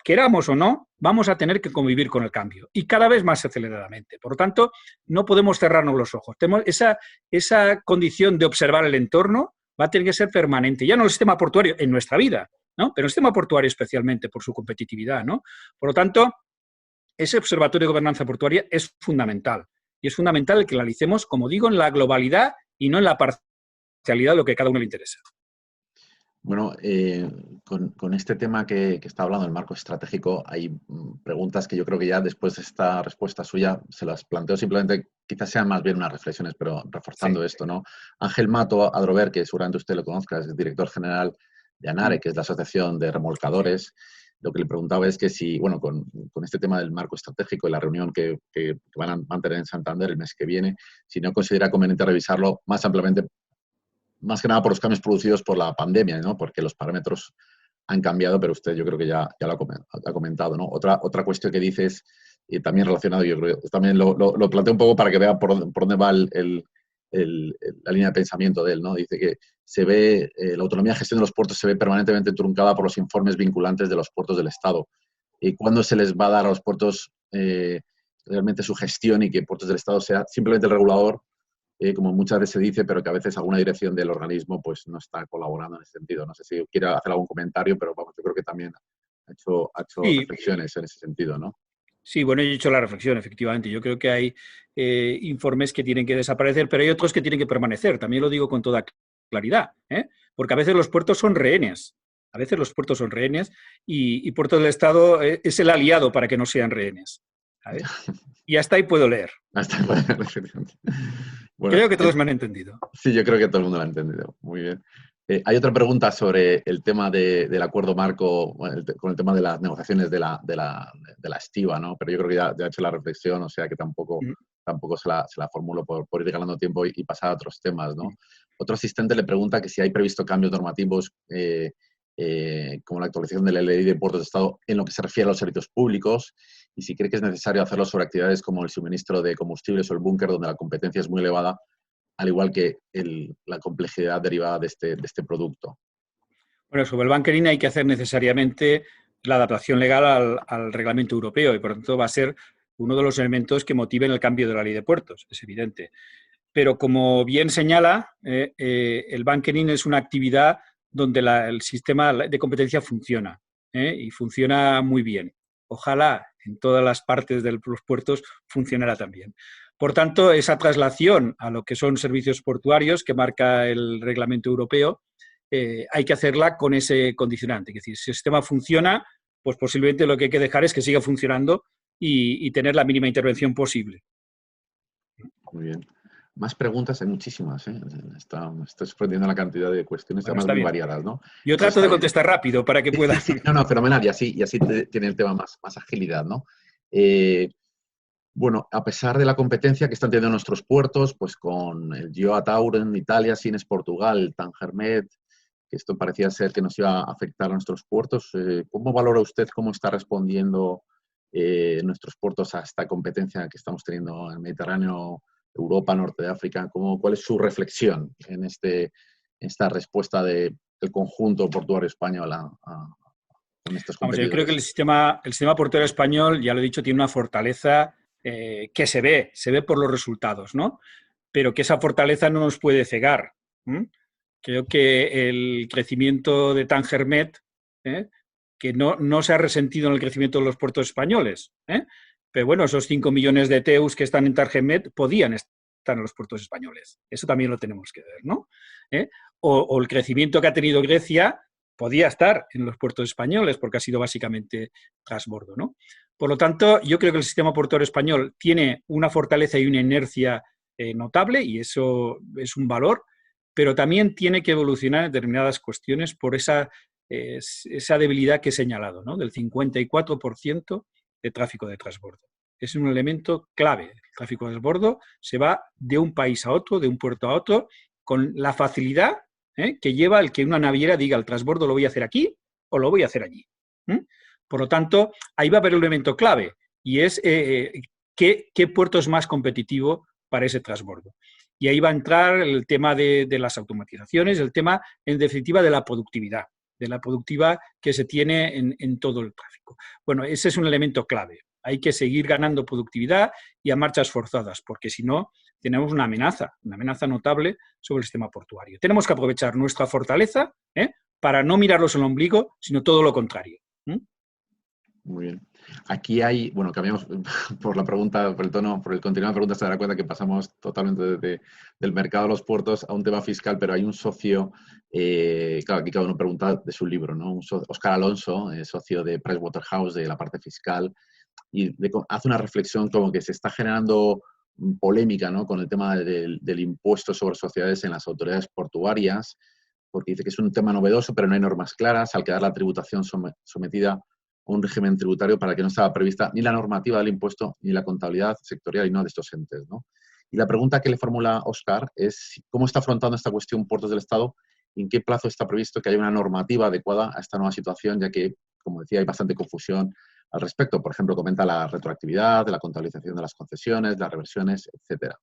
queramos o no, vamos a tener que convivir con el cambio, y cada vez más aceleradamente. Por lo tanto, no podemos cerrarnos los ojos. Tenemos esa condición de observar el entorno va a tener que ser permanente, ya no el sistema portuario en nuestra vida, ¿no? Pero el sistema portuario especialmente por su competitividad, ¿no? Por lo tanto, ese observatorio de gobernanza portuaria es fundamental, y es fundamental el que lo analicemos, como digo, en la globalidad y no en la parcialidad de lo que a cada uno le interesa. Bueno, con este tema que está hablando, el marco estratégico, hay preguntas que yo creo que ya después de esta respuesta suya se las planteo simplemente, quizás sean más bien unas reflexiones, pero reforzando esto, ¿no? Ángel Mato Adrover, que seguramente usted lo conozca, es el director general de ANARE, que es la Asociación de Remolcadores. Lo que le preguntaba es que si, bueno, con este tema del marco estratégico y la reunión que van a mantener en Santander el mes que viene, si no considera conveniente revisarlo más ampliamente, más que nada por los cambios producidos por la pandemia, ¿no? Porque los parámetros han cambiado, pero usted yo creo que ya lo ha comentado, ¿no? Otra cuestión que dice es, y también relacionado, yo creo que también lo planteo un poco para que vea por dónde va la línea de pensamiento de él, ¿no? Dice que se ve, la autonomía de gestión de los puertos se ve permanentemente truncada por los informes vinculantes de los puertos del Estado. ¿Y cuándo se les va a dar a los puertos realmente su gestión y que Puertos del Estado sea simplemente el regulador, como muchas veces se dice, pero que a veces alguna dirección del organismo pues no está colaborando en ese sentido? No sé si quiere hacer algún comentario, pero vamos, yo creo que también ha hecho reflexiones en ese sentido, ¿no? Sí, bueno, yo he hecho la reflexión, efectivamente. Yo creo que hay informes que tienen que desaparecer, pero hay otros que tienen que permanecer. También lo digo con toda claridad, porque a veces los puertos son rehenes. A veces los puertos son rehenes y Puertos del Estado es el aliado para que no sean rehenes, ¿sabes? Y hasta ahí puedo leer. Hasta ahí puedo leer, efectivamente. Bueno, creo que todos me han entendido. Sí, yo creo que todo el mundo lo ha entendido. Muy bien. Hay otra pregunta sobre el tema del acuerdo marco, bueno, con el tema de las negociaciones de la estiba, ¿no? Pero yo creo que ya he hecho la reflexión, o sea que tampoco se la formulo por ir ganando tiempo y pasar a otros temas, ¿no? Otro asistente le pregunta que si hay previsto cambios normativos como la actualización de la Ley de Puertos de Estado en lo que se refiere a los servicios públicos y si cree que es necesario hacerlo sobre actividades como el suministro de combustibles o el búnker, donde la competencia es muy elevada, al igual que la complejidad derivada de este producto. Bueno, sobre el bunkering hay que hacer necesariamente la adaptación legal al reglamento europeo y por lo tanto va a ser uno de los elementos que motiven el cambio de la ley de puertos, es evidente. Pero como bien señala, el bunkering es una actividad donde el sistema de competencia funciona y funciona muy bien. Ojalá en todas las partes de los puertos funcionara también. Por tanto, esa traslación a lo que son servicios portuarios que marca el reglamento europeo, hay que hacerla con ese condicionante. Es decir, si el sistema funciona, pues posiblemente lo que hay que dejar es que siga funcionando y tener la mínima intervención posible. Muy bien. Más preguntas, hay muchísimas. Estoy sorprendiendo la cantidad de cuestiones, Bueno, además muy variadas, ¿no? Yo trato de contestar rápido para que pueda. Sí, no, fenomenal. Y así tiene el tema más agilidad, ¿no? Bueno, a pesar de la competencia que están teniendo nuestros puertos, pues con el Gioa Tauro en Italia, Sines Portugal, el Tangermet, que esto parecía ser que nos iba a afectar a nuestros puertos, ¿cómo valora usted cómo está respondiendo nuestros puertos a esta competencia que estamos teniendo en el Mediterráneo, Europa, Norte de África? ¿Cuál es su reflexión en esta respuesta del conjunto portuario español con estos competidores? Yo creo que el sistema portuario español, ya lo he dicho, tiene una fortaleza que se ve por los resultados, ¿no? Pero que esa fortaleza no nos puede cegar. Creo que el crecimiento de Tangermet, que no se ha resentido en el crecimiento de los puertos españoles, pero bueno, esos 5 millones de TEUs que están en Tangermet podían estar en los puertos españoles. Eso también lo tenemos que ver, ¿no? O el crecimiento que ha tenido Grecia podía estar en los puertos españoles porque ha sido básicamente transbordo, ¿no? Por lo tanto, yo creo que el sistema portuario español tiene una fortaleza y una inercia notable y eso es un valor, pero también tiene que evolucionar en determinadas cuestiones por esa debilidad que he señalado, ¿no? Del 54% de tráfico de transbordo. Es un elemento clave. El tráfico de transbordo se va de un país a otro, de un puerto a otro, con la facilidad que lleva el que una naviera diga el transbordo lo voy a hacer aquí o lo voy a hacer allí. Por lo tanto, ahí va a haber un elemento clave y es qué puerto es más competitivo para ese transbordo. Y ahí va a entrar el tema de las automatizaciones, el tema, en definitiva, de la productividad que se tiene en todo el tráfico. Bueno, ese es un elemento clave. Hay que seguir ganando productividad y a marchas forzadas, porque si no, tenemos una amenaza notable sobre el sistema portuario. Tenemos que aprovechar nuestra fortaleza para no mirarlos en el ombligo, sino todo lo contrario. Muy bien. Aquí hay, bueno, cambiamos por la pregunta, por el tono, por el contenido de la pregunta, se dará cuenta que pasamos totalmente del mercado de los puertos a un tema fiscal, pero hay un socio, claro, aquí cada uno pregunta de su libro, ¿no? Óscar Alonso, socio de Pricewaterhouse de la parte fiscal, y hace una reflexión como que se está generando polémica, ¿no? Con el tema del impuesto sobre sociedades en las autoridades portuarias, porque dice que es un tema novedoso, pero no hay normas claras, al quedar la tributación sometida un régimen tributario para que no estaba prevista ni la normativa del impuesto ni la contabilidad sectorial y no de estos entes, ¿no? Y la pregunta que le formula Óscar es cómo está afrontando esta cuestión Puertos del Estado y en qué plazo está previsto que haya una normativa adecuada a esta nueva situación, ya que, como decía, hay bastante confusión al respecto. Por ejemplo, comenta la retroactividad, la contabilización de las concesiones, las reversiones, etcétera.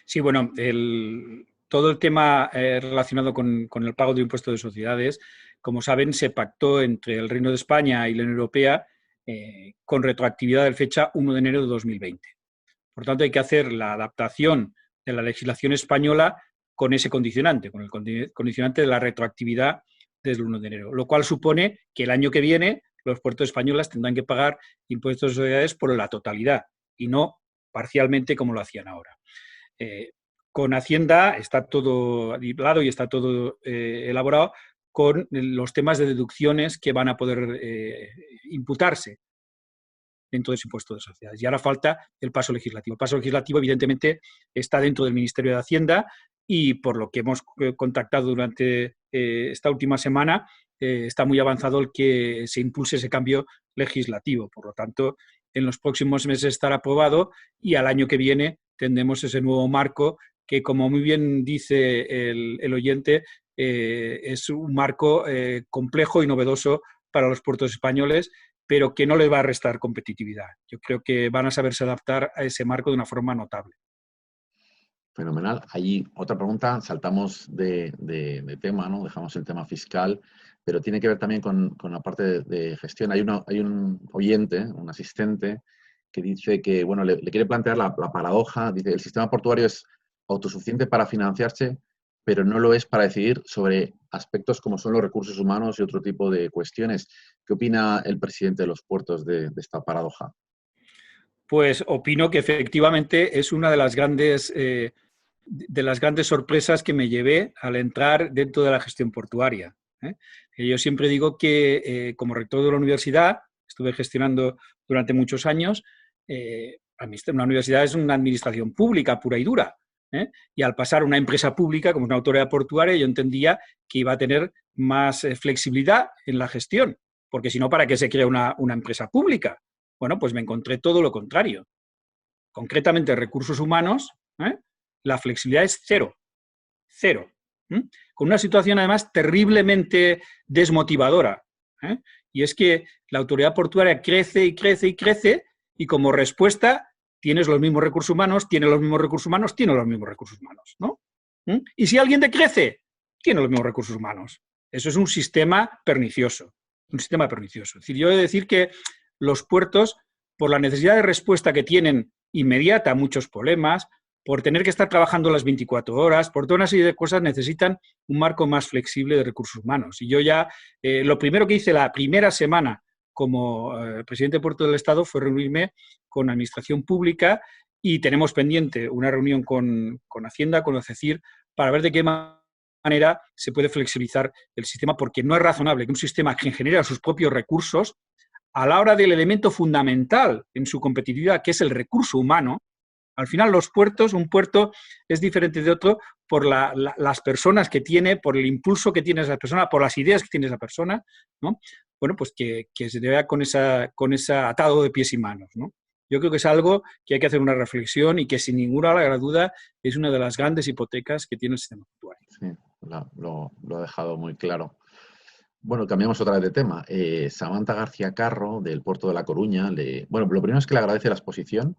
Sí, bueno, todo el tema relacionado con el pago de impuestos de sociedades, como saben, se pactó entre el Reino de España y la Unión Europea con retroactividad de fecha 1 de enero de 2020. Por tanto, hay que hacer la adaptación de la legislación española con ese condicionante, con el condicionante de la retroactividad desde el 1 de enero, lo cual supone que el año que viene los puertos españoles tendrán que pagar impuestos de sociedades por la totalidad y no parcialmente como lo hacían ahora. Con Hacienda está todo hablado y está todo elaborado con los temas de deducciones que van a poder imputarse dentro de ese impuesto de sociedades. Y ahora falta el paso legislativo. El paso legislativo, evidentemente, está dentro del Ministerio de Hacienda y por lo que hemos contactado durante esta última semana, está muy avanzado el que se impulse ese cambio legislativo. Por lo tanto, en los próximos meses estará aprobado y al año que viene tendremos ese nuevo marco que, como muy bien dice el oyente, es un marco complejo y novedoso para los puertos españoles, pero que no les va a restar competitividad. Yo creo que van a saberse adaptar a ese marco de una forma notable. Fenomenal. Ahí otra pregunta, saltamos de tema, ¿no? Dejamos el tema fiscal, pero tiene que ver también con la parte de gestión. Hay un oyente, un asistente, que dice que, bueno, le quiere plantear la paradoja. Dice, el sistema portuario es autosuficiente para financiarse, pero no lo es para decidir sobre aspectos como son los recursos humanos y otro tipo de cuestiones. ¿Qué opina el presidente de los puertos de esta paradoja? Pues opino que efectivamente es una de las grandes sorpresas que me llevé al entrar dentro de la gestión portuaria. Yo siempre digo que como rector de la universidad, estuve gestionando durante muchos años, una universidad es una administración pública pura y dura. Y al pasar a una empresa pública como una autoridad portuaria, yo entendía que iba a tener más flexibilidad en la gestión, porque si no, ¿para qué se crea una empresa pública? Bueno, pues me encontré todo lo contrario. Concretamente, recursos humanos, la flexibilidad es cero. Cero. Con una situación, además, terriblemente desmotivadora. Y es que la autoridad portuaria crece y crece y crece, y como respuesta tienes los mismos recursos humanos, tienes los mismos recursos humanos, tienes los mismos recursos humanos, ¿no? Y si alguien decrece, tiene los mismos recursos humanos. Eso es un sistema pernicioso. Un sistema pernicioso. Es decir, yo he de decir que los puertos, por la necesidad de respuesta que tienen inmediata a muchos problemas, por tener que estar trabajando las 24 horas, por toda una serie de cosas, necesitan un marco más flexible de recursos humanos. Y yo ya, lo primero que hice la primera semana como presidente de Puerto del Estado fue reunirme con la Administración Pública y tenemos pendiente una reunión con Hacienda, con el CECIR, para ver de qué manera se puede flexibilizar el sistema, porque no es razonable que un sistema que genera sus propios recursos, a la hora del elemento fundamental en su competitividad, que es el recurso humano, al final los puertos, un puerto es diferente de otro por las personas que tiene, por el impulso que tiene esa persona, por las ideas que tiene esa persona, ¿no? Bueno, pues que se vea con ese atado de pies y manos, ¿no? Yo creo que es algo que hay que hacer una reflexión y que sin ninguna duda es una de las grandes hipotecas que tiene el sistema portuario. Sí, lo ha dejado muy claro. Bueno, cambiamos otra vez de tema. Samantha García Carro, del Puerto de La Coruña, bueno, lo primero es que le agradece la exposición,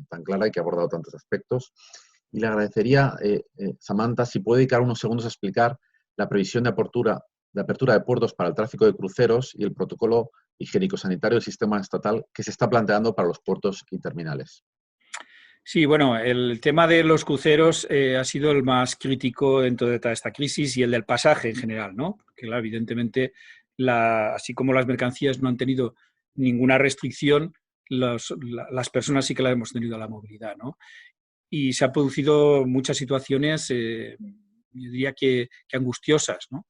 tan clara y que ha abordado tantos aspectos. Y le agradecería, Samantha, si puede dedicar unos segundos a explicar la previsión de apertura de puertos para el tráfico de cruceros y el protocolo higiénico-sanitario del sistema estatal que se está planteando para los puertos y terminales. Sí, bueno, el tema de los cruceros ha sido el más crítico dentro de toda esta crisis y el del pasaje en general, ¿no? Porque, claro, evidentemente, así como las mercancías no han tenido ninguna restricción, las personas sí que la hemos tenido a la movilidad, ¿no? Y se han producido muchas situaciones, yo diría que angustiosas, ¿no?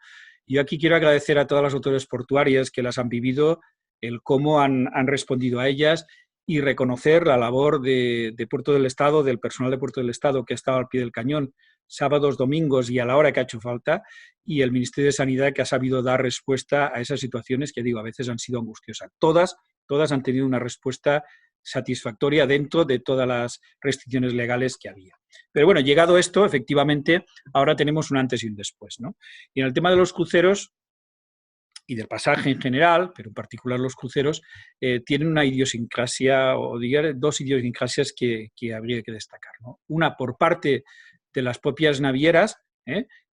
Yo aquí quiero agradecer a todas las autoridades portuarias que las han vivido, el cómo han respondido a ellas, y reconocer la labor de Puerto del Estado, del personal de Puerto del Estado que ha estado al pie del cañón sábados, domingos y a la hora que ha hecho falta, y el Ministerio de Sanidad que ha sabido dar respuesta a esas situaciones que, digo, a veces han sido angustiosas. Todas han tenido una respuesta satisfactoria dentro de todas las restricciones legales que había. Pero bueno, llegado esto, efectivamente, ahora tenemos un antes y un después, ¿no? Y en el tema de los cruceros y del pasaje en general, pero en particular los cruceros, tienen una idiosincrasia, o digamos, dos idiosincrasias que habría que destacar, ¿no? Una por parte de las propias navieras,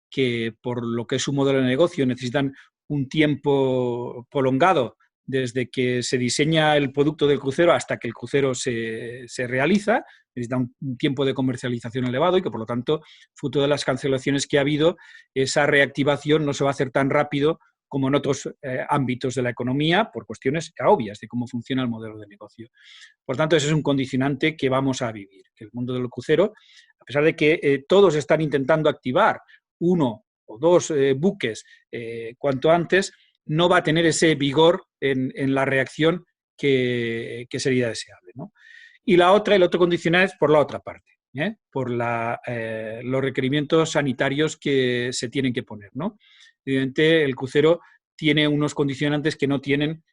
que por lo que es su modelo de negocio necesitan un tiempo prolongado desde que se diseña el producto del crucero hasta que el crucero se realiza, necesita un tiempo de comercialización elevado y que, por lo tanto, fruto de las cancelaciones que ha habido, esa reactivación no se va a hacer tan rápido como en otros ámbitos de la economía, por cuestiones obvias de cómo funciona el modelo de negocio. Por tanto, ese es un condicionante que vamos a vivir, que el mundo del crucero, a pesar de que todos están intentando activar uno o dos buques cuanto antes, no va a tener ese vigor en la reacción que sería deseable, ¿no? Y el otro condicionante es por la otra parte. por los requerimientos sanitarios que se tienen que poner, ¿no? Evidentemente, el crucero tiene unos condicionantes que no tienen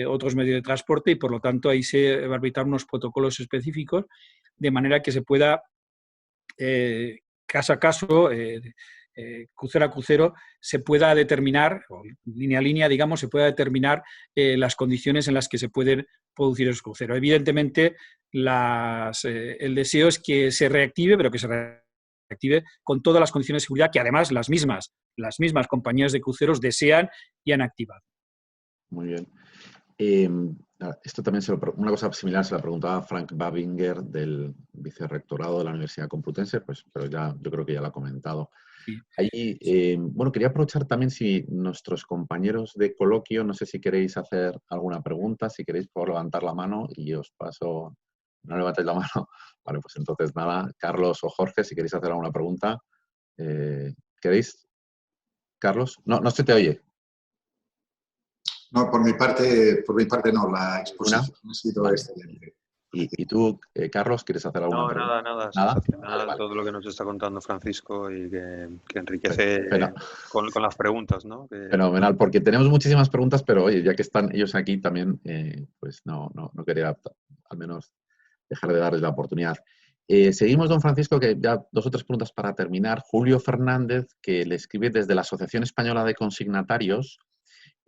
otros medios de transporte y, por lo tanto, ahí se van a arbitrar unos protocolos específicos de manera que se pueda, caso a caso, crucero a crucero, se pueda determinar, o línea a línea, digamos, se pueda determinar las condiciones en las que se pueden producir esos cruceros. Evidentemente, el deseo es que se reactive, pero que se reactive con todas las condiciones de seguridad que además las mismas compañías de cruceros desean y han activado. Muy bien. Esto también una cosa similar se la preguntaba Frank Babinger del vicerrectorado de la Universidad Complutense, pues, pero yo creo que ya lo ha comentado. Sí. Ahí, bueno, quería aprovechar también si nuestros compañeros de coloquio, no sé si queréis hacer alguna pregunta, si queréis por levantar la mano y os paso. ¿No levantáis la mano? Vale, pues entonces nada, Carlos o Jorge, si queréis hacer alguna pregunta. ¿Queréis? Carlos, no se te oye. No, por mi parte no, la exposición ha sido excelente. ¿Y tú, Carlos, quieres hacer alguna pregunta? Nada. Vale. Todo lo que nos está contando Francisco y que enriquece con las preguntas, ¿no? Fenomenal, porque tenemos muchísimas preguntas, pero oye, ya que están ellos aquí también, pues no quería al menos dejar de darles la oportunidad. Seguimos, don Francisco, que ya 2 o 3 preguntas para terminar. Julio Fernández, que le escribe desde la Asociación Española de Consignatarios,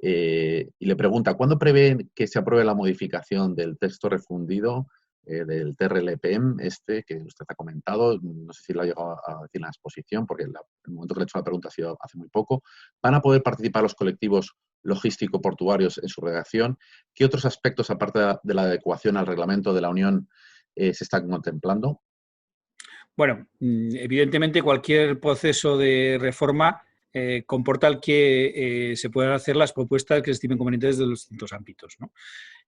y le pregunta, ¿cuándo prevé que se apruebe la modificación del texto refundido del TRLPM, que usted ha comentado? No sé si lo ha llegado a decir en la exposición, porque el momento que le he hecho la pregunta ha sido hace muy poco. ¿Van a poder participar los colectivos logístico-portuarios en su redacción? ¿Qué otros aspectos, aparte de la adecuación al reglamento de la Unión, se están contemplando? Bueno, evidentemente cualquier proceso de reforma comporta el que se puedan hacer las propuestas que se estimen convenientes de los distintos ámbitos, ¿no?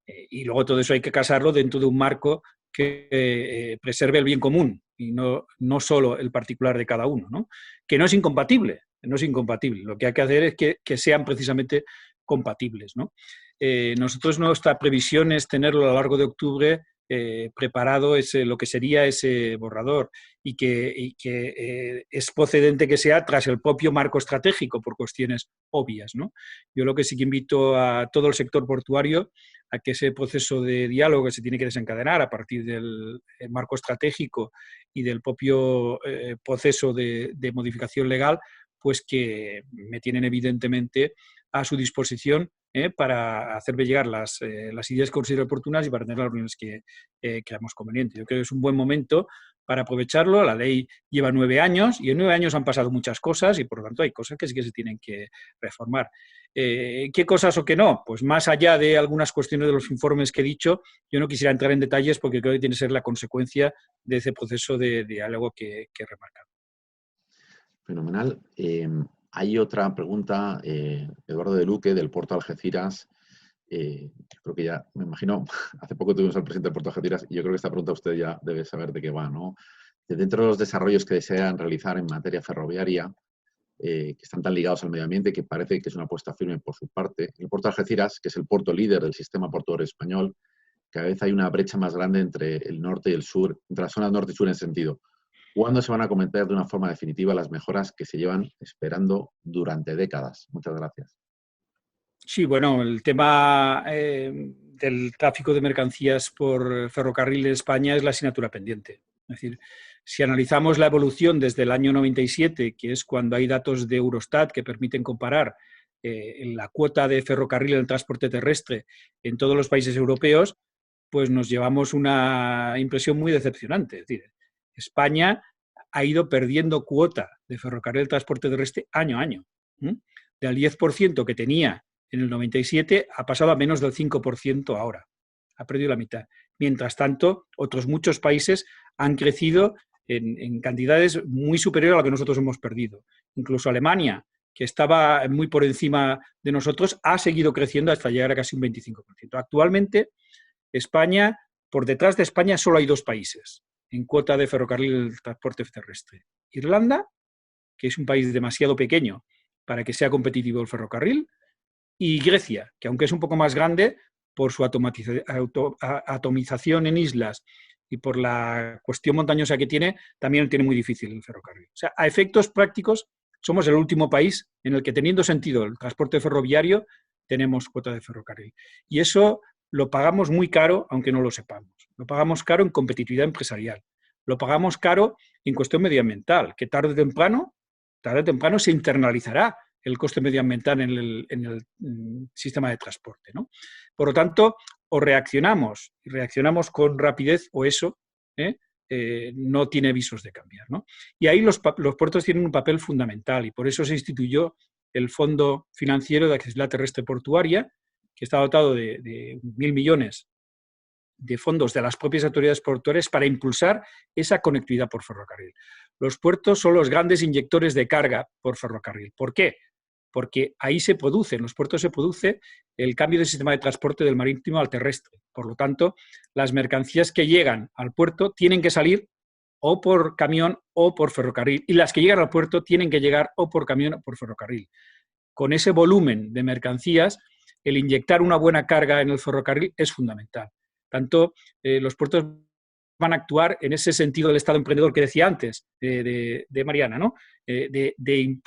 Y luego todo eso hay que casarlo dentro de un marco que preserve el bien común y no solo el particular de cada uno, ¿no? Que no es incompatible. Lo que hay que hacer es que sean precisamente compatibles, ¿no? Nosotros nuestra previsión es tenerlo a lo largo de octubre preparado lo que sería ese borrador y que es procedente que sea tras el propio marco estratégico por cuestiones obvias, ¿no? Yo lo que sí que invito a todo el sector portuario a que ese proceso de diálogo que se tiene que desencadenar a partir del marco estratégico y del propio proceso de modificación legal, pues que me tienen evidentemente a su disposición para hacerme llegar las ideas que considero oportunas y para tener las reuniones que creamos convenientes. Yo creo que es un buen momento para aprovecharlo. La ley lleva 9 años y en 9 años han pasado muchas cosas y, por lo tanto, hay cosas que sí que se tienen que reformar. ¿Qué cosas o qué no? Pues más allá de algunas cuestiones de los informes que he dicho, yo no quisiera entrar en detalles porque creo que tiene que ser la consecuencia de ese proceso de diálogo que he remarcado. Fenomenal. Hay otra pregunta, Eduardo de Luque, del Puerto de Algeciras. Creo que ya, me imagino, hace poco tuvimos al presidente del Puerto de Algeciras y yo creo que esta pregunta usted ya debe saber de qué va, ¿no? Dentro de los desarrollos que desean realizar en materia ferroviaria, que están tan ligados al medio ambiente, que parece que es una apuesta firme por su parte, el Puerto de Algeciras, que es el puerto líder del sistema portuario español, cada vez hay una brecha más grande entre el norte y el sur, entre las zonas norte y sur en ese sentido. ¿Cuándo se van a acometer de una forma definitiva las mejoras que se llevan esperando durante décadas? Muchas gracias. Sí, bueno, el tema del tráfico de mercancías por ferrocarril en España es la asignatura pendiente. Es decir, si analizamos la evolución desde el año 97, que es cuando hay datos de Eurostat que permiten comparar la cuota de ferrocarril en el transporte terrestre en todos los países europeos, pues nos llevamos una impresión muy decepcionante. Es decir, España ha ido perdiendo cuota de ferrocarril de transporte terrestre año a año. Del 10% que tenía en el 97 ha pasado a menos del 5% ahora. Ha perdido la mitad. Mientras tanto, otros muchos países han crecido en cantidades muy superiores a lo que nosotros hemos perdido. Incluso Alemania, que estaba muy por encima de nosotros, ha seguido creciendo hasta llegar a casi un 25%. Actualmente, España, por detrás de España solo hay 2 países en cuota de ferrocarril del transporte terrestre. Irlanda, que es un país demasiado pequeño para que sea competitivo el ferrocarril, y Grecia, que aunque es un poco más grande, por su atomización en islas y por la cuestión montañosa que tiene, también lo tiene muy difícil el ferrocarril. O sea, a efectos prácticos, somos el último país en el que, teniendo sentido el transporte ferroviario, tenemos cuota de ferrocarril. Y eso lo pagamos muy caro, aunque no lo sepamos. Lo pagamos caro en competitividad empresarial. Lo pagamos caro en cuestión medioambiental, que tarde o temprano se internalizará el coste medioambiental en el sistema de transporte, ¿no? Por lo tanto, o reaccionamos, y reaccionamos con rapidez, o eso no tiene visos de cambiar, ¿no? Y ahí los puertos tienen un papel fundamental, y por eso se instituyó el Fondo Financiero de Accesibilidad Terrestre Portuaria, que está dotado de 1.000 millones de fondos de las propias autoridades portuarias para impulsar esa conectividad por ferrocarril. Los puertos son los grandes inyectores de carga por ferrocarril. ¿Por qué? Porque ahí se produce, en los puertos se produce el cambio del sistema de transporte del marítimo al terrestre. Por lo tanto, las mercancías que llegan al puerto tienen que salir o por camión o por ferrocarril, y las que llegan al puerto tienen que llegar o por camión o por ferrocarril. Con ese volumen de mercancías, el inyectar una buena carga en el ferrocarril es fundamental. Tanto los puertos van a actuar en ese sentido del Estado emprendedor que decía antes de Mariana, ¿no? De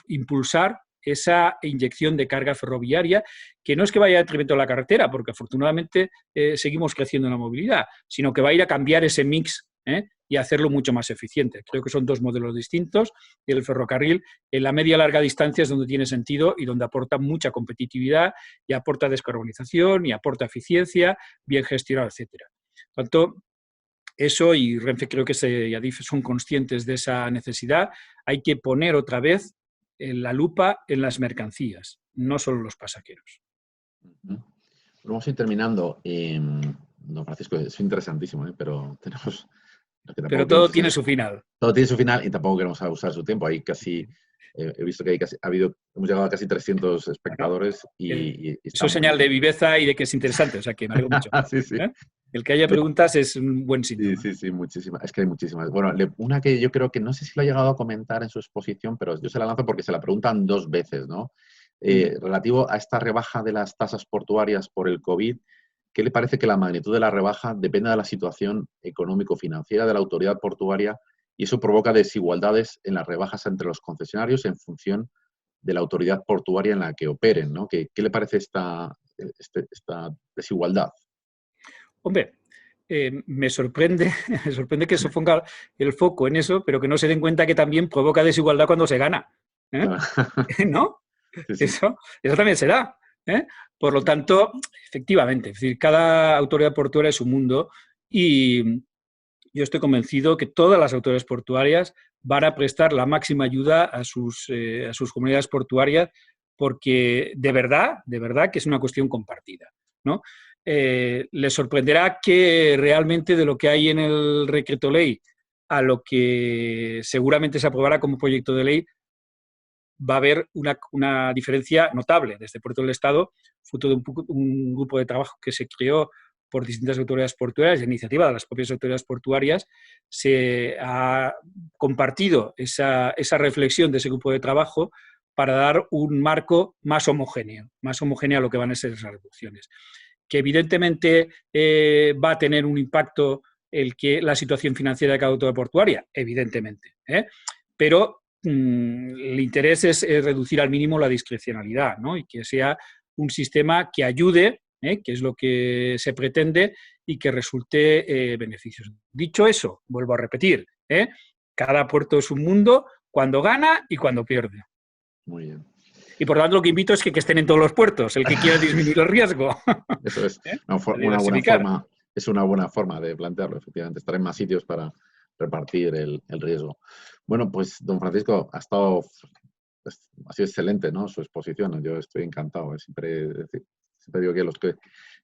impulsar esa inyección de carga ferroviaria, que no es que vaya a detrimento de la carretera, porque afortunadamente seguimos creciendo en la movilidad, sino que va a ir a cambiar ese mix y hacerlo mucho más eficiente. Creo que son dos modelos distintos, y el ferrocarril en la media y larga distancia es donde tiene sentido y donde aporta mucha competitividad y aporta descarbonización y aporta eficiencia, bien gestionado, etcétera. Por tanto, eso, y Renfe creo que y Adif son conscientes de esa necesidad, hay que poner otra vez la lupa en las mercancías, no solo los pasajeros. Vamos a ir terminando. Don Francisco, es interesantísimo, pero tenemos... Pero todo tiene su final. Todo tiene su final y tampoco queremos abusar su tiempo. Hay casi, he visto que hemos llegado a casi 300 espectadores. Eso es señal de viveza y de que es interesante, o sea que me alegro mucho. Sí, sí. El que haya preguntas es un buen síntoma. Sí, muchísimas. Es que hay muchísimas. Bueno, una que yo creo que no sé si lo ha llegado a comentar en su exposición, pero yo se la lanzo porque se la preguntan 2 veces, ¿no? Relativo a esta rebaja de las tasas portuarias por el COVID, ¿qué le parece que la magnitud de la rebaja depende de la situación económico-financiera de la autoridad portuaria y eso provoca desigualdades en las rebajas entre los concesionarios en función de la autoridad portuaria en la que operen, ¿no? ¿Qué le parece esta desigualdad? Hombre, me sorprende que se ponga el foco en eso, pero que no se den cuenta que también provoca desigualdad cuando se gana. ¿No? Sí. Eso también se da. Por lo tanto, efectivamente, es decir, cada autoridad portuaria es un mundo y yo estoy convencido que todas las autoridades portuarias van a prestar la máxima ayuda a sus comunidades portuarias porque de verdad que es una cuestión compartida, ¿no? Les sorprenderá que realmente de lo que hay en el Decreto Ley a lo que seguramente se aprobará como proyecto de ley va a haber una diferencia notable. Desde Puerto del Estado, fruto de un grupo de trabajo que se creó por distintas autoridades portuarias, de iniciativa de las propias autoridades portuarias, se ha compartido esa reflexión de ese grupo de trabajo para dar un marco más homogéneo a lo que van a ser esas reducciones. Que evidentemente va a tener un impacto la situación financiera de cada autoridad portuaria, evidentemente, pero el interés es reducir al mínimo la discrecionalidad, ¿no? Y que sea un sistema que ayude, que es lo que se pretende, y que resulte beneficios. Dicho eso, vuelvo a repetir, cada puerto es un mundo cuando gana y cuando pierde. Muy bien. Y por lo tanto lo que invito es que estén en todos los puertos, el que quiera disminuir el riesgo. Eso es una buena forma de plantearlo, efectivamente, estar en más sitios para repartir el riesgo. Bueno, pues don Francisco, ha sido excelente, ¿no? Su exposición, yo estoy encantado. Siempre digo que los que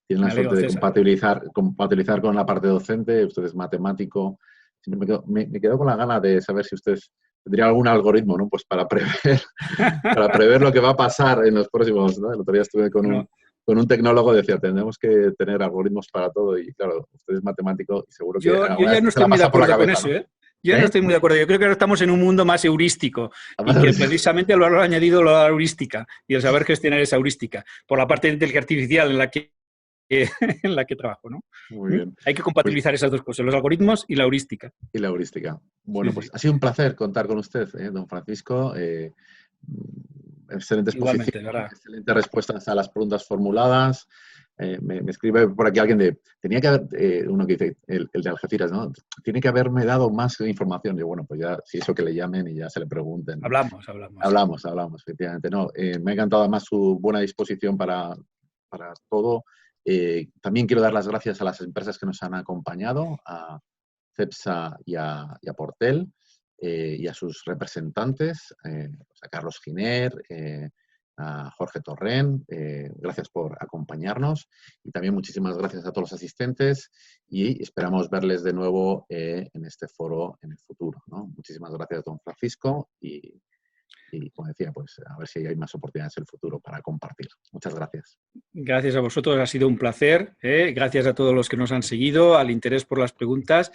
tienen la suerte de compatibilizar con la parte docente, usted es matemático, siempre me quedo con la gana de saber si usted tendría algún algoritmo, ¿no? Pues para prever lo que va a pasar en los próximos, ¿no? El otro día estuve con un tecnólogo, decía, tenemos que tener algoritmos para todo y claro, usted es matemático y seguro que... Yo ya no estoy muy de acuerdo con eso, ¿eh? Yo no estoy muy de acuerdo. Yo creo que ahora estamos en un mundo más heurístico y que precisamente el valor añadido lo da la heurística y el saber gestionar esa heurística. Por la parte de inteligencia artificial en la que en la que trabajo, ¿no? Muy bien. Hay que compatibilizar esas dos cosas, los algoritmos y la heurística. Y la heurística. Bueno, Sí, pues sí. ha sido un placer contar con usted, don Francisco. Excelente Igualmente, exposición, ¿verdad? excelentes respuestas a las preguntas formuladas. Me escribe por aquí alguien tenía que haber, uno que dice, el de Algeciras, ¿no? Tiene que haberme dado más información. Y bueno, pues ya, si eso que le llamen y ya se le pregunten, ¿no? Hablamos. Hablamos, efectivamente. No, me ha encantado además su buena disposición para todo. También quiero dar las gracias a las empresas que nos han acompañado, a CEPSA y a Portel, y a sus representantes, a Carlos Giner, a Jorge Torrent. Gracias por acompañarnos y también muchísimas gracias a todos los asistentes y esperamos verles de nuevo en este foro en el futuro, ¿no? Muchísimas gracias, don Francisco, y como decía, pues a ver si hay más oportunidades en el futuro para compartir. Muchas gracias. Gracias a vosotros, ha sido un placer. Gracias a todos los que nos han seguido, al interés por las preguntas.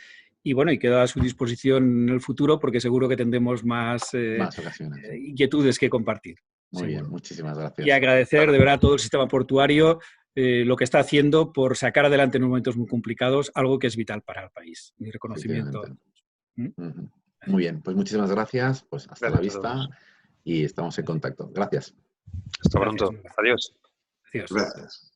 Y bueno, y quedo a su disposición en el futuro porque seguro que tendremos más ocasiones. inquietudes que compartir. Muy bien, muchísimas gracias. Y agradecer de verdad a todo el sistema portuario lo que está haciendo por sacar adelante en momentos muy complicados algo que es vital para el país. Mi reconocimiento. Muy bien, pues muchísimas gracias. Pues hasta la vista y estamos en contacto. Gracias. Hasta pronto. Adiós. Adiós. Gracias.